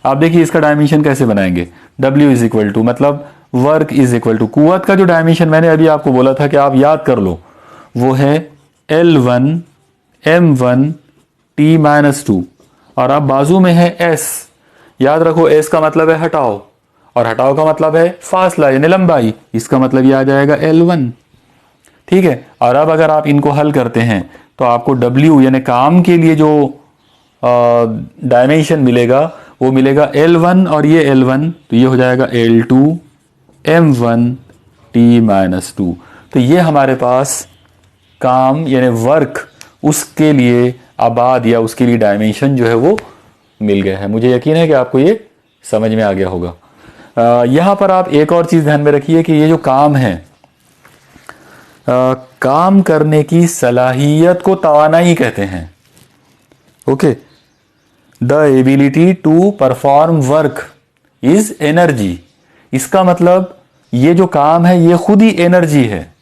आप देखिए इसका डायमेंशन कैसे बनाएंगे, W इज इक्वल टू मतलब वर्क इज इक्वल टू कुव्वत का जो डायमेंशन मैंने अभी आपको बोला था कि आप याद कर लो, वो है L1 m1 t -2 और अब बाजू में है S। याद रखो S का मतलब है हटाओ और हटाओ का मतलब है फासला यानी लंबाई, इसका मतलब ये आ जाएगा L1। ठीक है, और अब अगर आप इनको हल करते हैं तो आपको W यानी काम के लिए जो डायमेंशन मिलेगा वो मिलेगा L1 और ये L1, तो ये हो जाएगा L2 m1 t -2। तो ये हमारे पास काम यानी वर्क उसके लिए आबाद या उसके लिए डायमेंशन जो है वो मिल गया है। मुझे यकीन है कि आपको ये समझ में आ गया होगा। यहाँ पर आप एक और चीज़ ध्यान में रखिए कि ये जो काम है, काम करने की सलाहियत को तवानाई कहते हैं। Okay, the ability to perform work is energy. इसका मतलब ये जो काम है ये खुद ही एनर्जी है।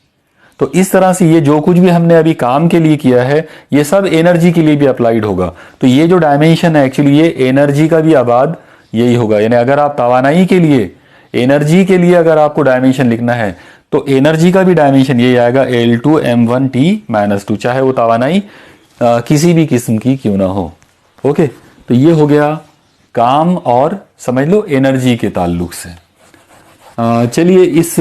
तो इस तरह से ये जो कुछ भी हमने अभी काम के लिए किया है ये सब एनर्जी के लिए भी अप्लाइड होगा। तो ये जो डायमेंशन है एक्चुअली ये एनर्जी का भी आबाद यही होगा। यानी अगर आप तवानाई के लिए, एनर्जी के लिए अगर आपको डायमेंशन लिखना है तो एनर्जी का भी डायमेंशन यही आएगा, L2 m1 t -2, चाहे वो तवानाई किसी भी किस्म की क्यों ना हो। ओके, तो ये हो गया काम और समझ लो एनर्जी के ताल्लुक से। चलिए इस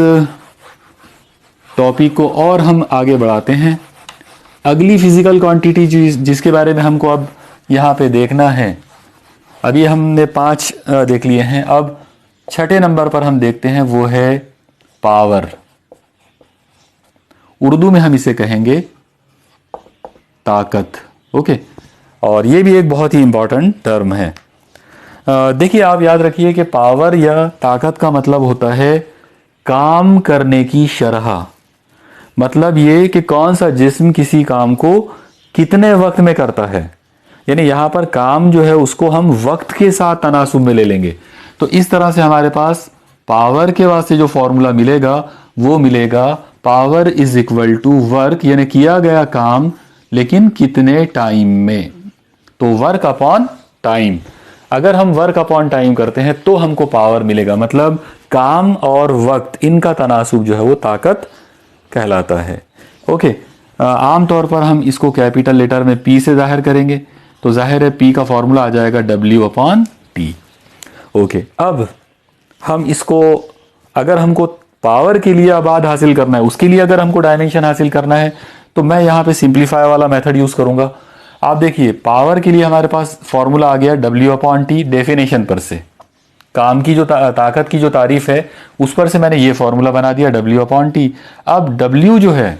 टॉपिक को और हम आगे बढ़ाते हैं। अगली फिजिकल क्वांटिटी जिसके बारे में हमको अब यहाँ पे देखना है, अभी हमने 5 देख लिए हैं, अब छठे नंबर पर हम देखते हैं वो है पावर। उर्दू में हम इसे कहेंगे ताकत। ओके, और ये भी एक बहुत ही इंपॉर्टेंट टर्म है। देखिए, आप याद रखिए कि पावर या ताकत का मतलब होता है काम करने की शरह। मतलब ये कि कौन सा जिस्म किसी काम को कितने वक्त में करता है, यानी यहां पर काम जो है उसको हम वक्त के साथ तनासुब में ले लेंगे। तो इस तरह से हमारे पास पावर के वास्ते जो फॉर्मूला मिलेगा वो मिलेगा power is equal to work, यानी किया गया काम लेकिन कितने टाइम में। तो वर्क अपॉन टाइम, अगर हम वर्क अपॉन टाइम करते हैं तो हमको पावर मिलेगा। मतलब काम और वक्त इनका तनासुब जो है वो ताकत कहलाता है। ओके, आमतौर पर हम इसको कैपिटल लेटर में पी से जाहिर करेंगे, तो जाहिर है पी का फॉर्मूला आ जाएगा डब्ल्यू अपॉन टी। ओके, अब हम इसको, अगर हमको पावर के लिए आबाद हासिल करना है, उसके लिए अगर हमको डायमेंशन हासिल करना है, तो मैं यहाँ पे सिंप्लीफाई वाला मेथड यूज करूंगा। आप देखिए, पावर के लिए हमारे पास फॉर्मूला आ गया डब्ल्यू अपॉन टी। डेफिनेशन पर से काम की जो ताकत की जो तारीफ है उस पर से मैंने ये फॉर्मूला बना दिया डब्ल्यू अपॉन टी। अब डब्ल्यू जो है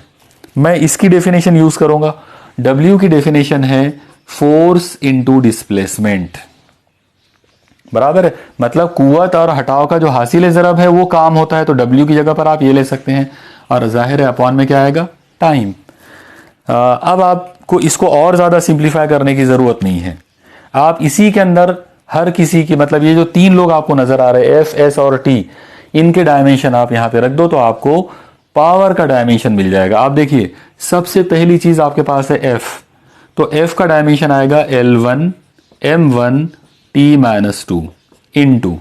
मैं इसकी डेफिनेशन यूज करूंगा। डब्ल्यू की डेफिनेशन है फोर्स इनटू डिस्प्लेसमेंट, बराबर है। मतलब कुव्वत और हटाव का जो हासिल ज़रब है वो काम होता है, तो डब्ल्यू की जगह पर आप ये ले सकते हैं, और जाहिर है अपॉन में क्या आएगा, टाइम। अब आपको इसको और ज़्यादा सिंप्लीफाई करने की ज़रूरत नहीं है। आप इसी के अंदर हर किसी की, मतलब ये जो तीन लोग आपको नज़र आ रहे हैं एफ, एस और टी, इनके डायमेंशन आप यहाँ पे रख दो तो आपको पावर का डायमेंशन मिल जाएगा। आप देखिए, सबसे पहली चीज़ आपके पास है एफ, तो एफ का डायमेंशन आएगा L1 M1 T-2 इनटू,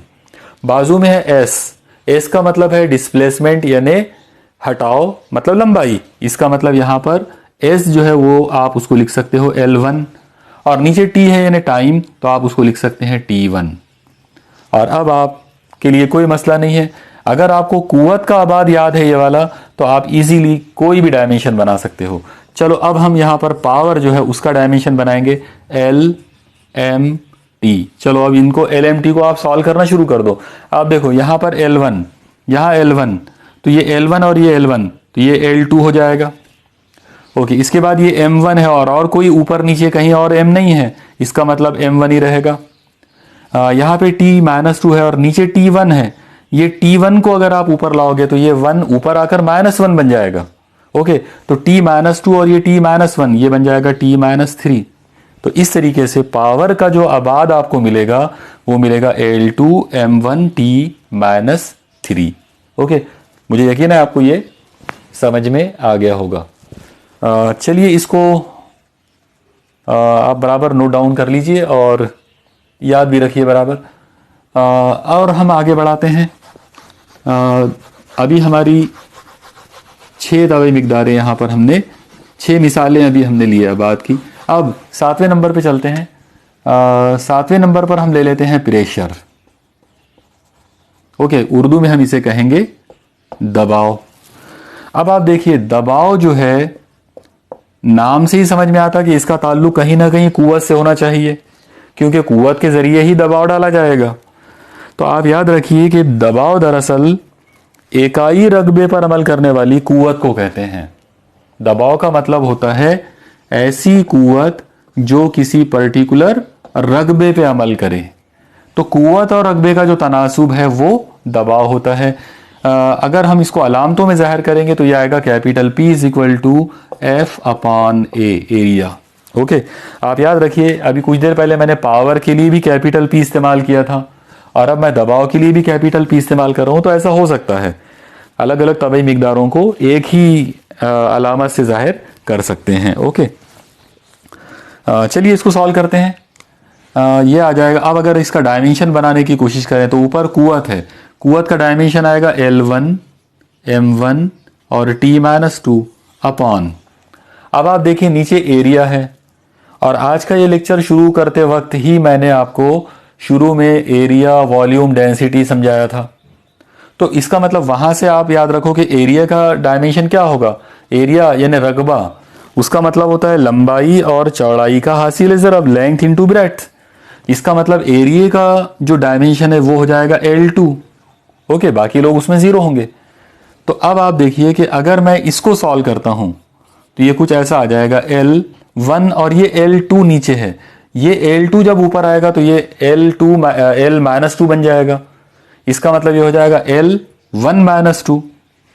बाजू में है एस, एस का मतलब है डिस्प्लेसमेंट यानी हटाओ, मतलब लंबाई। इसका मतलब यहां पर एस जो है वो आप उसको लिख सकते हो L1, और नीचे टी है यानी टाइम, तो आप उसको लिख सकते हैं T1। और अब आपके लिए कोई मसला नहीं है, अगर आपको कुव्वत का आबाद याद है ये वाला, तो आप इजीली कोई भी डायमेंशन बना सकते हो। चलो अब हम यहाँ पर पावर जो है उसका डायमेंशन बनाएंगे LMT। चलो अब इनको LMT को आप सॉल्व करना शुरू कर दो। आप देखो यहाँ पर L1, यहाँ L1, तो ये L1 और ये L1, तो ये L2 हो जाएगा। ओके, इसके बाद ये M1 है और कोई ऊपर नीचे कहीं और M नहीं है, इसका मतलब M1 ही रहेगा। यहाँ पे T-2 है और नीचे T1 है, ये T1 को अगर आप ऊपर लाओगे तो ये 1 ऊपर आकर -1 बन जाएगा। ओके, तो T-2 और ये T-1 ये बन जाएगा T-3। तो इस तरीके से पावर का जो आबाद आपको मिलेगा वो मिलेगा L2 M1 T-3। ओके, मुझे यकीन है आपको ये समझ में आ गया होगा। चलिए इसको आप बराबर नोट डाउन कर लीजिए और याद भी रखिए बराबर। और हम आगे बढ़ाते हैं। अभी हमारी 6 दवाई मिकदारें यहाँ पर हमने 6 मिसालें अभी हमने लिए बात की। अब 7वें नंबर पे चलते हैं। 7वें नंबर पर हम ले लेते हैं प्रेशर। ओके, उर्दू में हम इसे कहेंगे दबाव। अब आप देखिए, दबाव जो है नाम से ही समझ में आता कि इसका ताल्लुक कहीं ना कहीं कुव्वत से होना चाहिए, क्योंकि कुव्वत के जरिए ही दबाव डाला जाएगा। तो आप याद रखिए कि दबाव दरअसल इकाई रकबे पर अमल करने वाली कुव्वत को कहते हैं। दबाव का मतलब होता है ऐसी कुव्वत जो किसी पर्टिकुलर रकबे पे अमल करे। तो कुव्वत और रकबे का जो तनासुब है वो दबाव होता है। अगर हम इसको अलामतों में जाहिर करेंगे तो यह आएगा capital P is equal to F upon A, area. Okay, आप याद रखिए अभी कुछ देर पहले मैंने पावर के लिए भी कैपिटल P इस्तेमाल किया था और अब मैं दबाव के लिए भी कैपिटल P इस्तेमाल कर रहा हूं। तो ऐसा हो सकता है अलग अलग तबई मिकदारों को एक ही अलामत से जाहिर कर सकते हैं। ओके, चलिए इसको सॉल्व करते हैं। ये आ जाएगा। अब अगर इसका डायमेंशन बनाने की कोशिश करें तो ऊपर कुव्वत है, कुव्वत का डायमेंशन आएगा L1 M1 और T-2 अपॉन। अब आप देखिए नीचे एरिया है, और आज का ये लेक्चर शुरू करते वक्त ही मैंने आपको शुरू में एरिया, वॉल्यूम, डेंसिटी समझाया था। तो इसका मतलब वहां से आप याद रखो कि एरिया का डायमेंशन क्या होगा। एरिया यानी रकबा, उसका मतलब होता है लंबाई और चौड़ाई का हासिल ज़रब, लेंथ इनटू ब्रेड्थ। इसका मतलब एरिया का जो डायमेंशन है वो हो जाएगा L2। ओके, बाकी लोग उसमें ज़ीरो होंगे। तो अब आप देखिए कि अगर मैं इसको सॉल्व करता हूं तो ये कुछ ऐसा आ जाएगा L1 और ये L2 नीचे है। ये L2 जब ऊपर आएगा तो ये L-2 बन जाएगा। इसका मतलब ये हो जाएगा L1-2।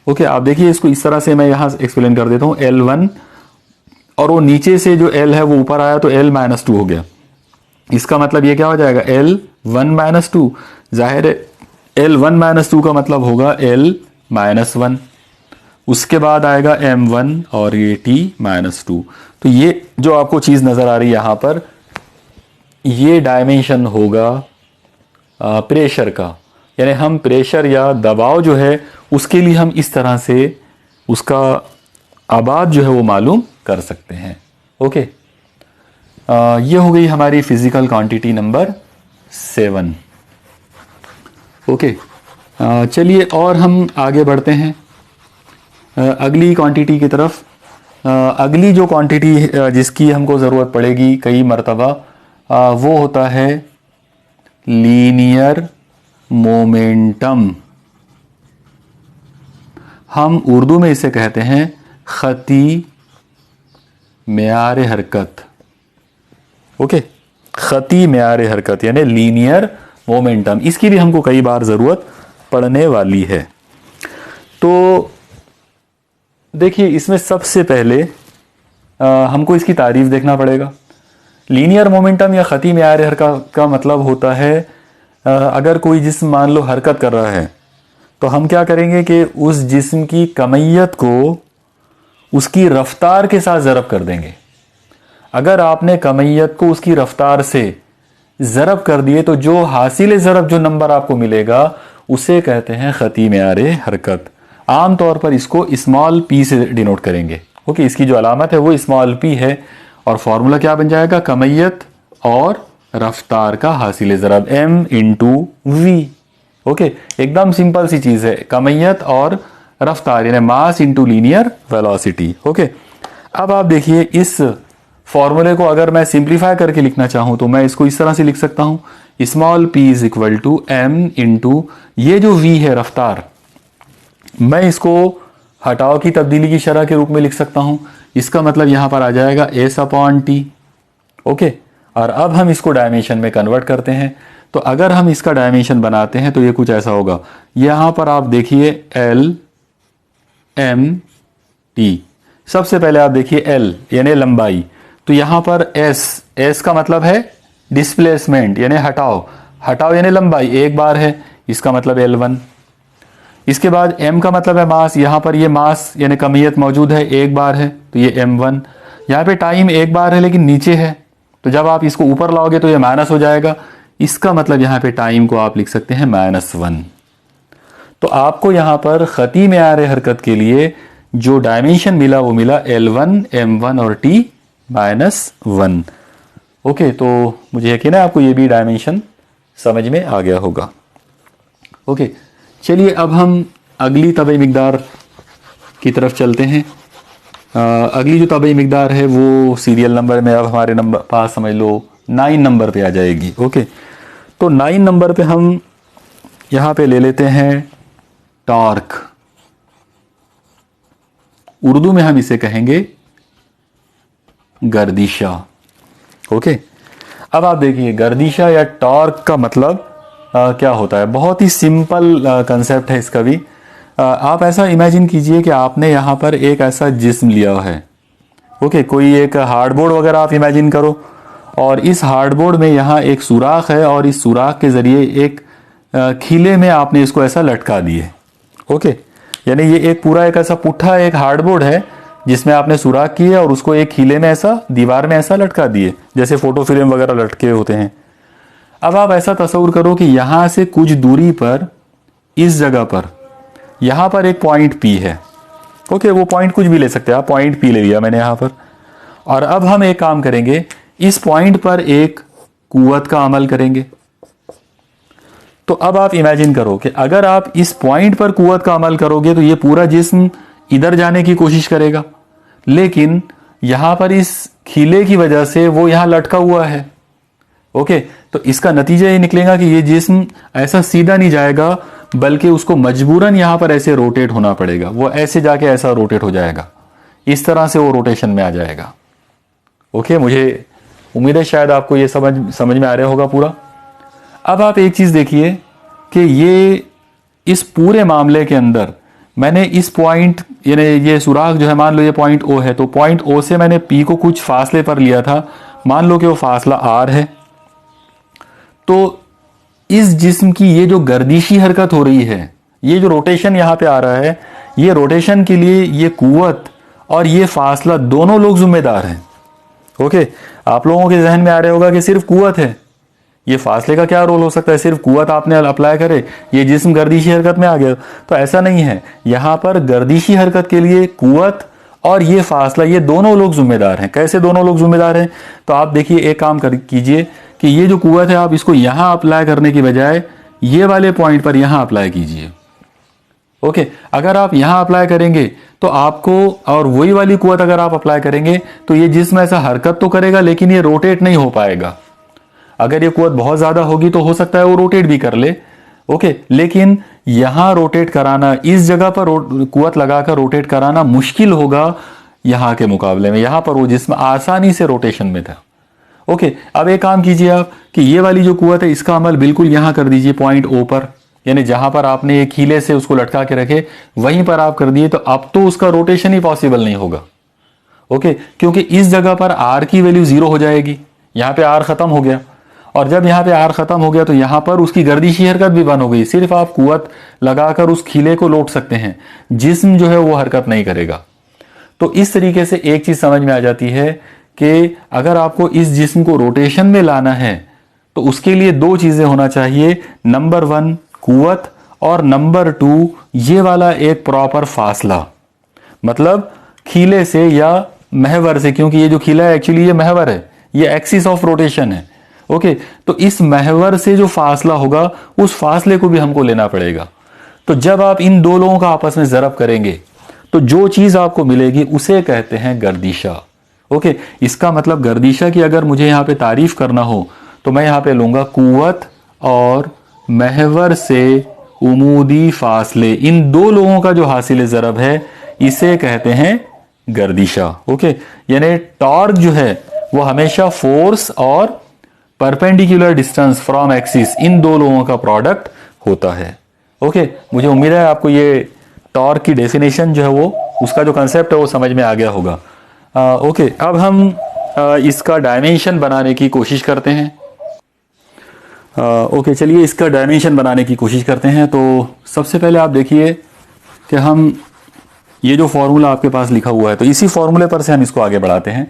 ओके, आप देखिए इसको इस तरह से मैं यहां एक्सप्लेन कर देता हूं। L1 और वो नीचे से जो L है वो ऊपर आया तो L-2 हो गया। इसका मतलब ये क्या हो जाएगा L1-2। जाहिर है L1-2 का मतलब होगा L-1। उसके बाद आएगा M1 और ये T-2। तो ये जो आपको चीज़ नज़र आ रही है यहाँ पर, ये डायमेंशन होगा प्रेशर का। यानी हम प्रेशर या दबाव जो है उसके लिए हम इस तरह से उसका आबाद जो है वो मालूम कर सकते हैं। ओके, ये हो गई हमारी फिजिकल क्वांटिटी नंबर 7। ओके, चलिए और हम आगे बढ़ते हैं अगली क्वांटिटी की तरफ। अगली जो क्वांटिटी जिसकी हमको ज़रूरत पड़ेगी कई मरतबा, वो होता है लीनियर मोमेंटम। हम उर्दू में इसे कहते हैं खती मेयार हरकत। ओके, खती मेयार हरकत यानी लीनियर मोमेंटम। इसकी भी हमको कई बार ज़रूरत पड़ने वाली है। तो देखिए, इसमें सबसे पहले हमको इसकी तारीफ देखना पड़ेगा। लीनियर मोमेंटम या खती मेयार हरकत का मतलब होता है अगर कोई जिस्म मान लो हरकत कर रहा है तो हम क्या करेंगे कि उस जिस्म की कमियत को उसकी रफ्तार के साथ ज़रब कर देंगे। अगर आपने कमियत को उसकी रफ्तार से ज़रब कर दिए तो जो हासिल ज़रब जो नंबर आपको मिलेगा उसे कहते हैं खती मेयार हरकत। आम तौर पर इसको स्मॉल पी से डिनोट करेंगे। ओके, इसकी जो अलामत है वो स्मॉल पी है और फॉर्मूला क्या बन जाएगा, कमियत और रफ्तार का हासिल ज़रब M/V। ओके, एकदम सिंपल सी चीज़ है, कमियत और रफ्तार यानी mass into linear velocity. Okay, अब आप देखिए इस फॉर्मूले को अगर मैं सिंप्लीफाई करके लिखना चाहूं तो मैं इसको इस तरह से लिख सकता हूं, small p is equal to M into ये जो V है रफ्तार, मैं इसको हटाव की तब्दीली की शरह के रूप में लिख सकता हूं। इसका मतलब यहां पर आ जाएगा S/T। ओके, और अब हम इसको डायमेंशन में कन्वर्ट करते हैं। तो अगर हम इसका डायमेंशन बनाते हैं तो ये कुछ ऐसा होगा। यहां पर आप देखिए L/M/T। सबसे पहले आप देखिए L यानी लंबाई, तो यहां पर S का मतलब है डिस्प्लेसमेंट यानी हटाव यानी लंबाई, एक बार है, इसका मतलब L1। इसके बाद M का मतलब है मास, यहां पर ये मास यानी कमियत मौजूद है, एक बार है तो ये M1। यहाँ पे टाइम एक बार है लेकिन नीचे है, तो जब आप इसको ऊपर लाओगे तो ये माइनस हो जाएगा। इसका मतलब यहाँ पे टाइम को आप लिख सकते हैं -1। तो आपको यहाँ पर खती मेयार हरकत के लिए जो डायमेंशन मिला वो मिला L1, M1 और T-1। ओके, तो मुझे यकीन है आपको ये भी डायमेंशन समझ में आ गया होगा। ओके, चलिए अब हम अगली तबई मिकदार की तरफ चलते हैं। अगली जो तबई मिकदार है वो सीरियल नंबर में अब हमारे नंबर पास समझ लो 9 नंबर पे आ जाएगी। ओके, तो 9 नंबर पे हम यहाँ पे ले लेते हैं टॉर्क। उर्दू में हम इसे कहेंगे गर्दिशा। ओके, अब आप देखिए गर्दिशा या टॉर्क का मतलब क्या होता है। बहुत ही सिंपल कंसेप्ट है इसका भी। आप ऐसा इमेजिन कीजिए कि आपने यहाँ पर एक ऐसा जिस्म लिया है। ओके, कोई एक हार्डबोर्ड वगैरह आप इमेजिन करो और इस हार्डबोर्ड में यहाँ एक सुराख है और इस सुराख के ज़रिए एक खीले में आपने इसको ऐसा लटका दिए। ओके, यानी ये एक पूरा एक ऐसा पुट्ठा एक हार्डबोर्ड है जिसमें आपने सुराख किए और उसको एक खीले में ऐसा दीवार में ऐसा लटका दिए, जैसे फोटो फ्रेम वगैरह लटके होते हैं। अब आप ऐसा तस्वीर करो कि यहाँ से कुछ दूरी पर इस जगह पर यहाँ पर एक पॉइंट P है। ओके, वो पॉइंट कुछ भी ले सकते हैं आप, पॉइंट P ले लिया मैंने यहाँ पर। और अब हम एक काम करेंगे, इस पॉइंट पर एक कुव्वत का अमल करेंगे। तो अब आप इमेजिन करो कि अगर आप इस पॉइंट पर कुव्वत का अमल करोगे तो ये पूरा जिस्म इधर जाने की कोशिश करेगा, लेकिन यहाँ पर इस खीले की वजह से वो यहाँ लटका हुआ है। ओके, तो इसका नतीजा ये निकलेगा कि ये जिस्म ऐसा सीधा नहीं जाएगा बल्कि उसको मजबूरन यहाँ पर ऐसे रोटेट होना पड़ेगा, वो ऐसे जाके ऐसा रोटेट हो जाएगा, इस तरह से वो रोटेशन में आ जाएगा। ओके, मुझे उम्मीद है शायद आपको ये समझ में आ रहा होगा पूरा। अब आप एक चीज़ देखिए कि ये इस पूरे मामले के अंदर मैंने इस पॉइंट, यानी ये सुराख जो है, मान लो ये पॉइंट ओ है, तो पॉइंट ओ से मैंने पी को कुछ फासले पर लिया था, मान लो कि वो फासला आर है। तो इस जिस्म की ये जो गर्दिशी हरकत हो रही है, ये जो रोटेशन यहाँ पे आ रहा है, ये रोटेशन के लिए ये कुव्वत और ये फासला दोनों लोग जिम्मेदार हैं। ओके, आप लोगों के जहन में आ रहा होगा कि सिर्फ कुव्वत है, ये फासले का क्या रोल हो सकता है, सिर्फ कुव्वत आपने अप्लाई करे ये जिस्म गर्दिशी हरकत में आ गया। तो ऐसा नहीं है, यहाँ पर गर्दिशी हरकत के लिए कुव्वत और ये फासला, ये दोनों लोग जिम्मेदार हैं। कैसे दोनों लोग जिम्मेदार हैं? तो आप देखिए, एक काम कीजिए कि ये जो कुव्वत है, आप इसको यहाँ अप्लाई करने की बजाय ये वाले पॉइंट पर यहाँ अप्लाई कीजिए। ओके, अगर आप यहाँ अप्लाई करेंगे तो आपको, और वही वाली कुव्वत अगर आप अप्लाई करेंगे तो ये जिस्म ऐसा हरकत तो करेगा लेकिन ये रोटेट नहीं हो पाएगा। अगर ये कुव्वत बहुत ज्यादा होगी तो हो सकता है वो रोटेट भी कर ले। ओके, लेकिन यहां रोटेट कराना, इस जगह पर कुव्वत लगाकर रोटेट कराना मुश्किल होगा यहां के मुकाबले में। यहां पर वो जिस्म आसानी से रोटेशन में था। ओके, अब एक काम कीजिए आप कि ये वाली जो कुव्वत है इसका अमल बिल्कुल यहां कर दीजिए, पॉइंट ओ पर, यानी जहां पर आपने एक हीले से उसको लटका के रखे वहीं पर आप कर दिए, तो अब तो उसका रोटेशन ही पॉसिबल नहीं होगा। ओके, क्योंकि इस जगह पर आर की वैल्यू 0 हो जाएगी, यहां पे आर खत्म हो गया, और जब यहाँ पे आर खत्म हो गया तो यहाँ पर उसकी गर्दिशी हरकत भी बंद हो गई। सिर्फ आप कुव्वत लगाकर उस खीले को लौट सकते हैं, जिस्म जो है वो हरकत नहीं करेगा। तो इस तरीके से एक चीज समझ में आ जाती है कि अगर आपको इस जिस्म को रोटेशन में लाना है तो उसके लिए दो चीजें होना चाहिए, नंबर 1 कुव्वत, और नंबर 2 ये वाला एक प्रॉपर फासला, मतलब खीले से या महवर से, क्योंकि ये जो खीला है एक्चुअली ये महवर है, ये एक्सिस ऑफ रोटेशन है। ओके, तो इस महवर से जो फासला होगा उस फासले को भी हमको लेना पड़ेगा। तो जब आप इन दो लोगों का आपस में ज़रब करेंगे तो जो चीज आपको मिलेगी उसे कहते हैं गर्दिशा। ओके, इसका मतलब गर्दिशा की अगर मुझे यहां पे तारीफ करना हो तो मैं यहां पे लूंगा कुव्वत और महवर से उमूदी फासले, इन दो लोगों का जो हासिल ज़रब है इसे कहते हैं गर्दिशा। ओके, यानी टॉर्क जो है वो हमेशा फोर्स और परपेंडिकुलर डिस्टेंस फ्रॉम एक्सिस, इन दो लोगों का प्रोडक्ट होता है। ओके, मुझे उम्मीद है आपको ये टॉर्क की डेफिनेशन जो है वो, उसका जो कंसेप्ट है वो समझ में आ गया होगा। ओके, अब हम इसका डायमेंशन बनाने की कोशिश करते हैं। ओके, चलिए इसका डायमेंशन बनाने की कोशिश करते हैं। तो सबसे पहले आप देखिए कि हम ये जो फॉर्मूला आपके पास लिखा हुआ है, तो इसी फॉर्मूले पर से हम इसको आगे बढ़ाते हैं।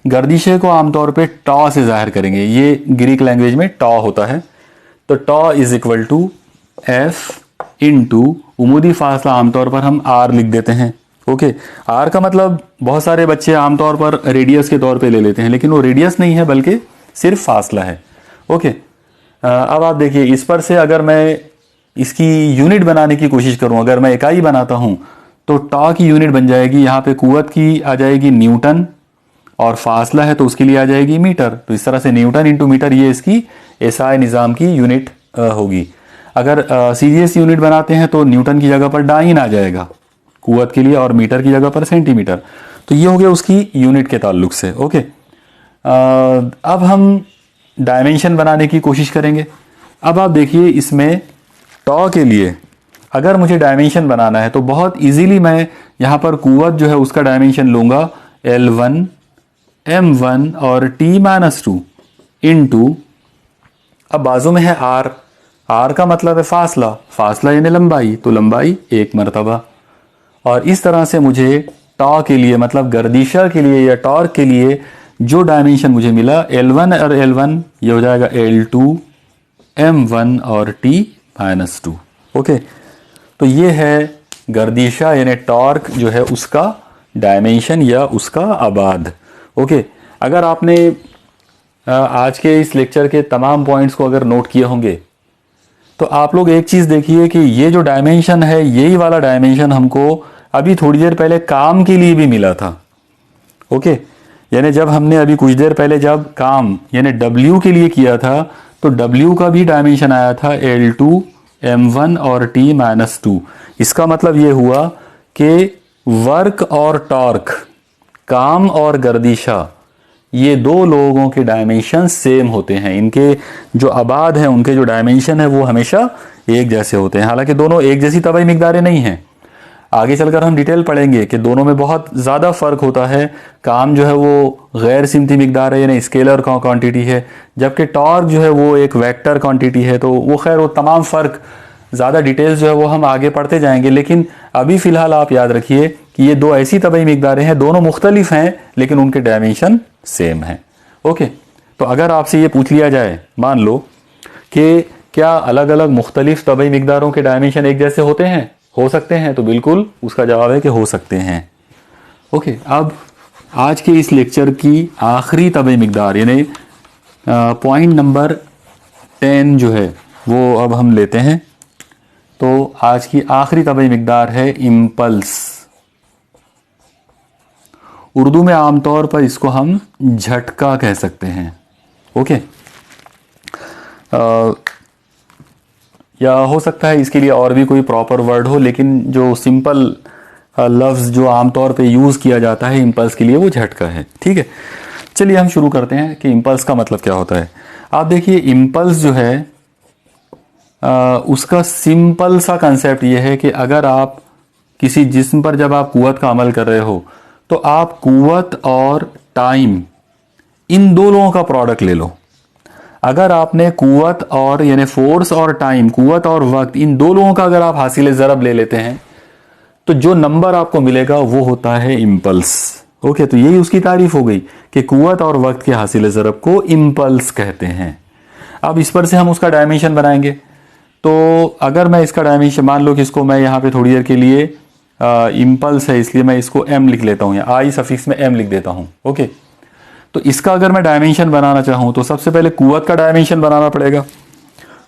गर्दिशे को आमतौर पे टॉ से जाहिर करेंगे, ये ग्रीक लैंग्वेज में टॉ होता है। तो tau is equal to F into उमूदी फासला, आमतौर पर हम आर लिख देते हैं। ओके, आर का मतलब बहुत सारे बच्चे आमतौर पर रेडियस के तौर पे ले लेते हैं, लेकिन वो रेडियस नहीं है बल्कि सिर्फ फासला है। ओके, अब आप देखिए, इस पर से अगर मैं इसकी यूनिट बनाने की कोशिश करूं, अगर मैं इकाई बनाता हूं तो टॉ की यूनिट बन जाएगी, यहाँ पे कुव्वत की आ जाएगी न्यूटन, और फासला है तो उसके लिए आ जाएगी मीटर। तो इस तरह से न्यूटन इंटू मीटर ये इसकी एसआई निज़ाम की यूनिट होगी। अगर सीजीएस यूनिट बनाते हैं तो न्यूटन की जगह पर डाइन आ जाएगा कुव्वत के लिए, और मीटर की जगह पर सेंटीमीटर। तो ये हो गया उसकी यूनिट के ताल्लुक से। ओके, अब हम डायमेंशन बनाने की कोशिश करेंगे। अब आप देखिए, इसमें टॉ के लिए अगर मुझे डायमेंशन बनाना है तो बहुत इजीली मैं यहाँ पर कुव्वत जो है उसका डायमेंशन लूँगा L1 M1 और T-2 इंटू, अब बाजू में है R, R का मतलब है फासला, फासला यानी लंबाई, तो लंबाई 1 मरतबा। और इस तरह से मुझे टॉ के लिए, मतलब गर्दिशा के लिए या टॉर्क के लिए जो डायमेंशन मुझे मिला, L1 और L1 ये हो जाएगा L2 M1 और T-2। ओके, तो ये है गर्दिशा यानी टॉर्क जो है उसका डायमेंशन या उसका आबाद। ओके, अगर आपने आज के इस लेक्चर के तमाम पॉइंट्स को अगर नोट किए होंगे तो आप लोग एक चीज़ देखिए कि ये जो डायमेंशन है, यही वाला डायमेंशन हमको अभी थोड़ी देर पहले काम के लिए भी मिला था। ओके, यानी जब हमने अभी कुछ देर पहले जब काम यानी W के लिए किया था तो W का भी डायमेंशन आया था L2 m1 और t-2। इसका मतलब ये हुआ कि वर्क और टॉर्क, काम और गर्दिशा, ये दो लोगों के डायमेंशन सेम होते हैं। इनके जो आबाद हैं उनके जो डायमेंशन है वो हमेशा एक जैसे होते हैं। हालांकि दोनों एक जैसी तबाही मिकदारें नहीं हैं। आगे चलकर हम डिटेल पढ़ेंगे कि दोनों में बहुत ज़्यादा फ़र्क होता है। काम जो है वो गैर सिमती मिकदार है, यानी स्केलर क्वांटिटी है, जबकि टॉर्क जो है वो एक वेक्टर क्वांटिटी है। तो वो खैर वो तमाम फ़र्क, ज़्यादा डिटेल्स जो है वो हम आगे पढ़ते जाएंगे, लेकिन अभी फ़िलहाल आप याद रखिए कि ये दो ऐसी तबाही मिकदारें हैं, दोनों मुख्तलिफ हैं लेकिन उनके डायमेंशन सेम हैं। ओके, तो अगर आपसे ये पूछ लिया जाए, मान लो कि क्या अलग अलग मुख्तलिफ तबाही मिकदारों के डायमेंशन एक जैसे होते हैं, हो सकते हैं, तो बिल्कुल उसका जवाब है कि हो सकते हैं। ओके, अब आज के इस लेक्चर की आखिरी तबाही मिकदार यानी पॉइंट नंबर 10 जो है वो अब हम लेते हैं। तो आज की आखिरी तबाही मिकदार है इम्पल्स। उर्दू में आमतौर पर इसको हम झटका कह सकते हैं। ओके, या हो सकता है इसके लिए और भी कोई प्रॉपर वर्ड हो, लेकिन जो सिंपल लफ्ज़ जो आमतौर पे यूज़ किया जाता है इम्पल्स के लिए वो झटका है। ठीक है, चलिए हम शुरू करते हैं कि इम्पल्स का मतलब क्या होता है। आप देखिए, इम्पल्स जो है उसका सिंपल सा कंसेप्ट ये है कि अगर आप किसी जिस्म पर जब आप कुव्वत का अमल कर रहे हो तो आप कुव्वत और टाइम इन दोनों का प्रोडक्ट ले लो। अगर आपने कुव्वत और यानी फोर्स और टाइम, कुव्वत और वक्त, इन दो लोगों का अगर आप हासिल ज़रब ले लेते हैं तो जो नंबर आपको मिलेगा वो होता है इम्पल्स। ओके, तो यही उसकी तारीफ हो गई कि कुव्वत और वक्त के हासिल ज़रब को इम्पल्स कहते हैं। अब इस पर से हम उसका डायमेंशन बनाएंगे। तो अगर मैं इसका डायमेंशन, मान लो कि इसको मैं यहाँ पे थोड़ी देर के लिए इम्पल्स है इसलिए मैं इसको m लिख लेता हूँ, या आई सफिक्स में m लिख देता हूँ। ओके, तो इसका अगर मैं डायमेंशन बनाना चाहूँ तो सबसे पहले कुव्वत का डायमेंशन बनाना पड़ेगा।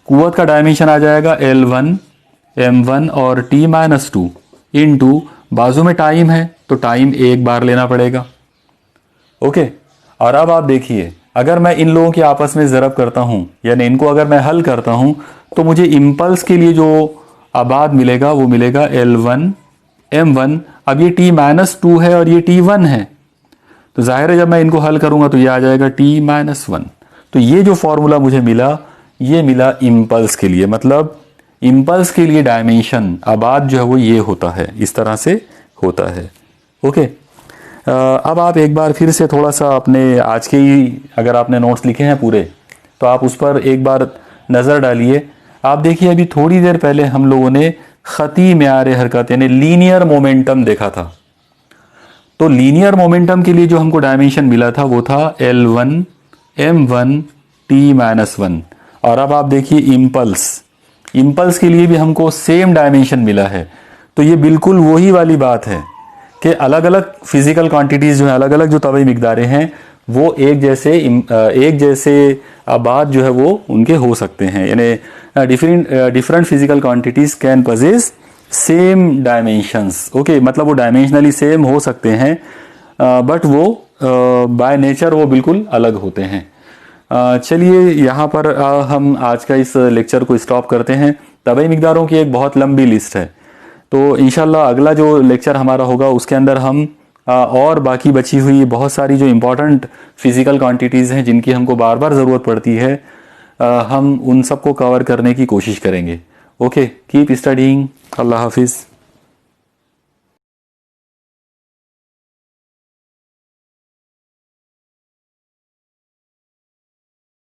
कुव्वत का डायमेंशन आ जाएगा L1 m1 और t-2 इनटू बाजू में टाइम है तो टाइम एक बार लेना पड़ेगा। ओके, और अब आप देखिए, अगर मैं इन लोगों के आपस में ज़रब करता हूँ यानी इनको अगर मैं हल करता हूँ तो मुझे इम्पल्स के लिए जो आबाद मिलेगा वो मिलेगा L1 m1। अब ये t-2 है और ये t1 है, तो जाहिर है जब मैं इनको हल करूंगा तो ये आ जाएगा t-1। तो ये जो फॉर्मूला मुझे मिला ये मिला इम्पल्स के लिए। मतलब इम्पल्स के लिए डायमेंशन, आबाद जो है वो ये होता है, इस तरह से होता है। ओके, अब आप एक बार फिर से थोड़ा सा अपने आज के ही अगर आपने नोट्स लिखे हैं पूरे तो आप उस पर एक बार नज़र डालिए। आप देखिए, अभी थोड़ी देर पहले हम लोगों ने खती म्यार हरकत यानी लीनियर मोमेंटम देखा था। तो लीनियर मोमेंटम के लिए जो हमको डायमेंशन मिला था वो था L1 m1 t-1। और अब आप देखिए इम्पल्स के लिए भी हमको सेम डायमेंशन मिला है। तो ये बिल्कुल वही वाली बात है कि अलग अलग फिजिकल क्वांटिटीज़ जो हैं, अलग अलग जो तबाही मिकदारें हैं, वो एक जैसे आबाद जो है वो उनके हो सकते हैं। यानी different physical quantities can possess same dimensions. Okay, मतलब वो डायमेंशनली सेम हो सकते हैं बट वो बाय नेचर वो बिल्कुल अलग होते हैं। चलिए यहाँ पर हम आज का इस लेक्चर को स्टॉप करते हैं। तबाही मिकदारों की एक बहुत लंबी लिस्ट है, तो इंशाल्लाह अगला जो लेक्चर हमारा होगा उसके अंदर हम और बाकी बची हुई बहुत सारी जो इम्पोर्टेंट फिज़िकल क्वांटिटीज़ हैं जिनकी हमको बार बार ज़रूरत पड़ती है, हम उन सबको कवर करने की कोशिश करेंगे। Okay, keep studying. अल्लाह हाफिज़।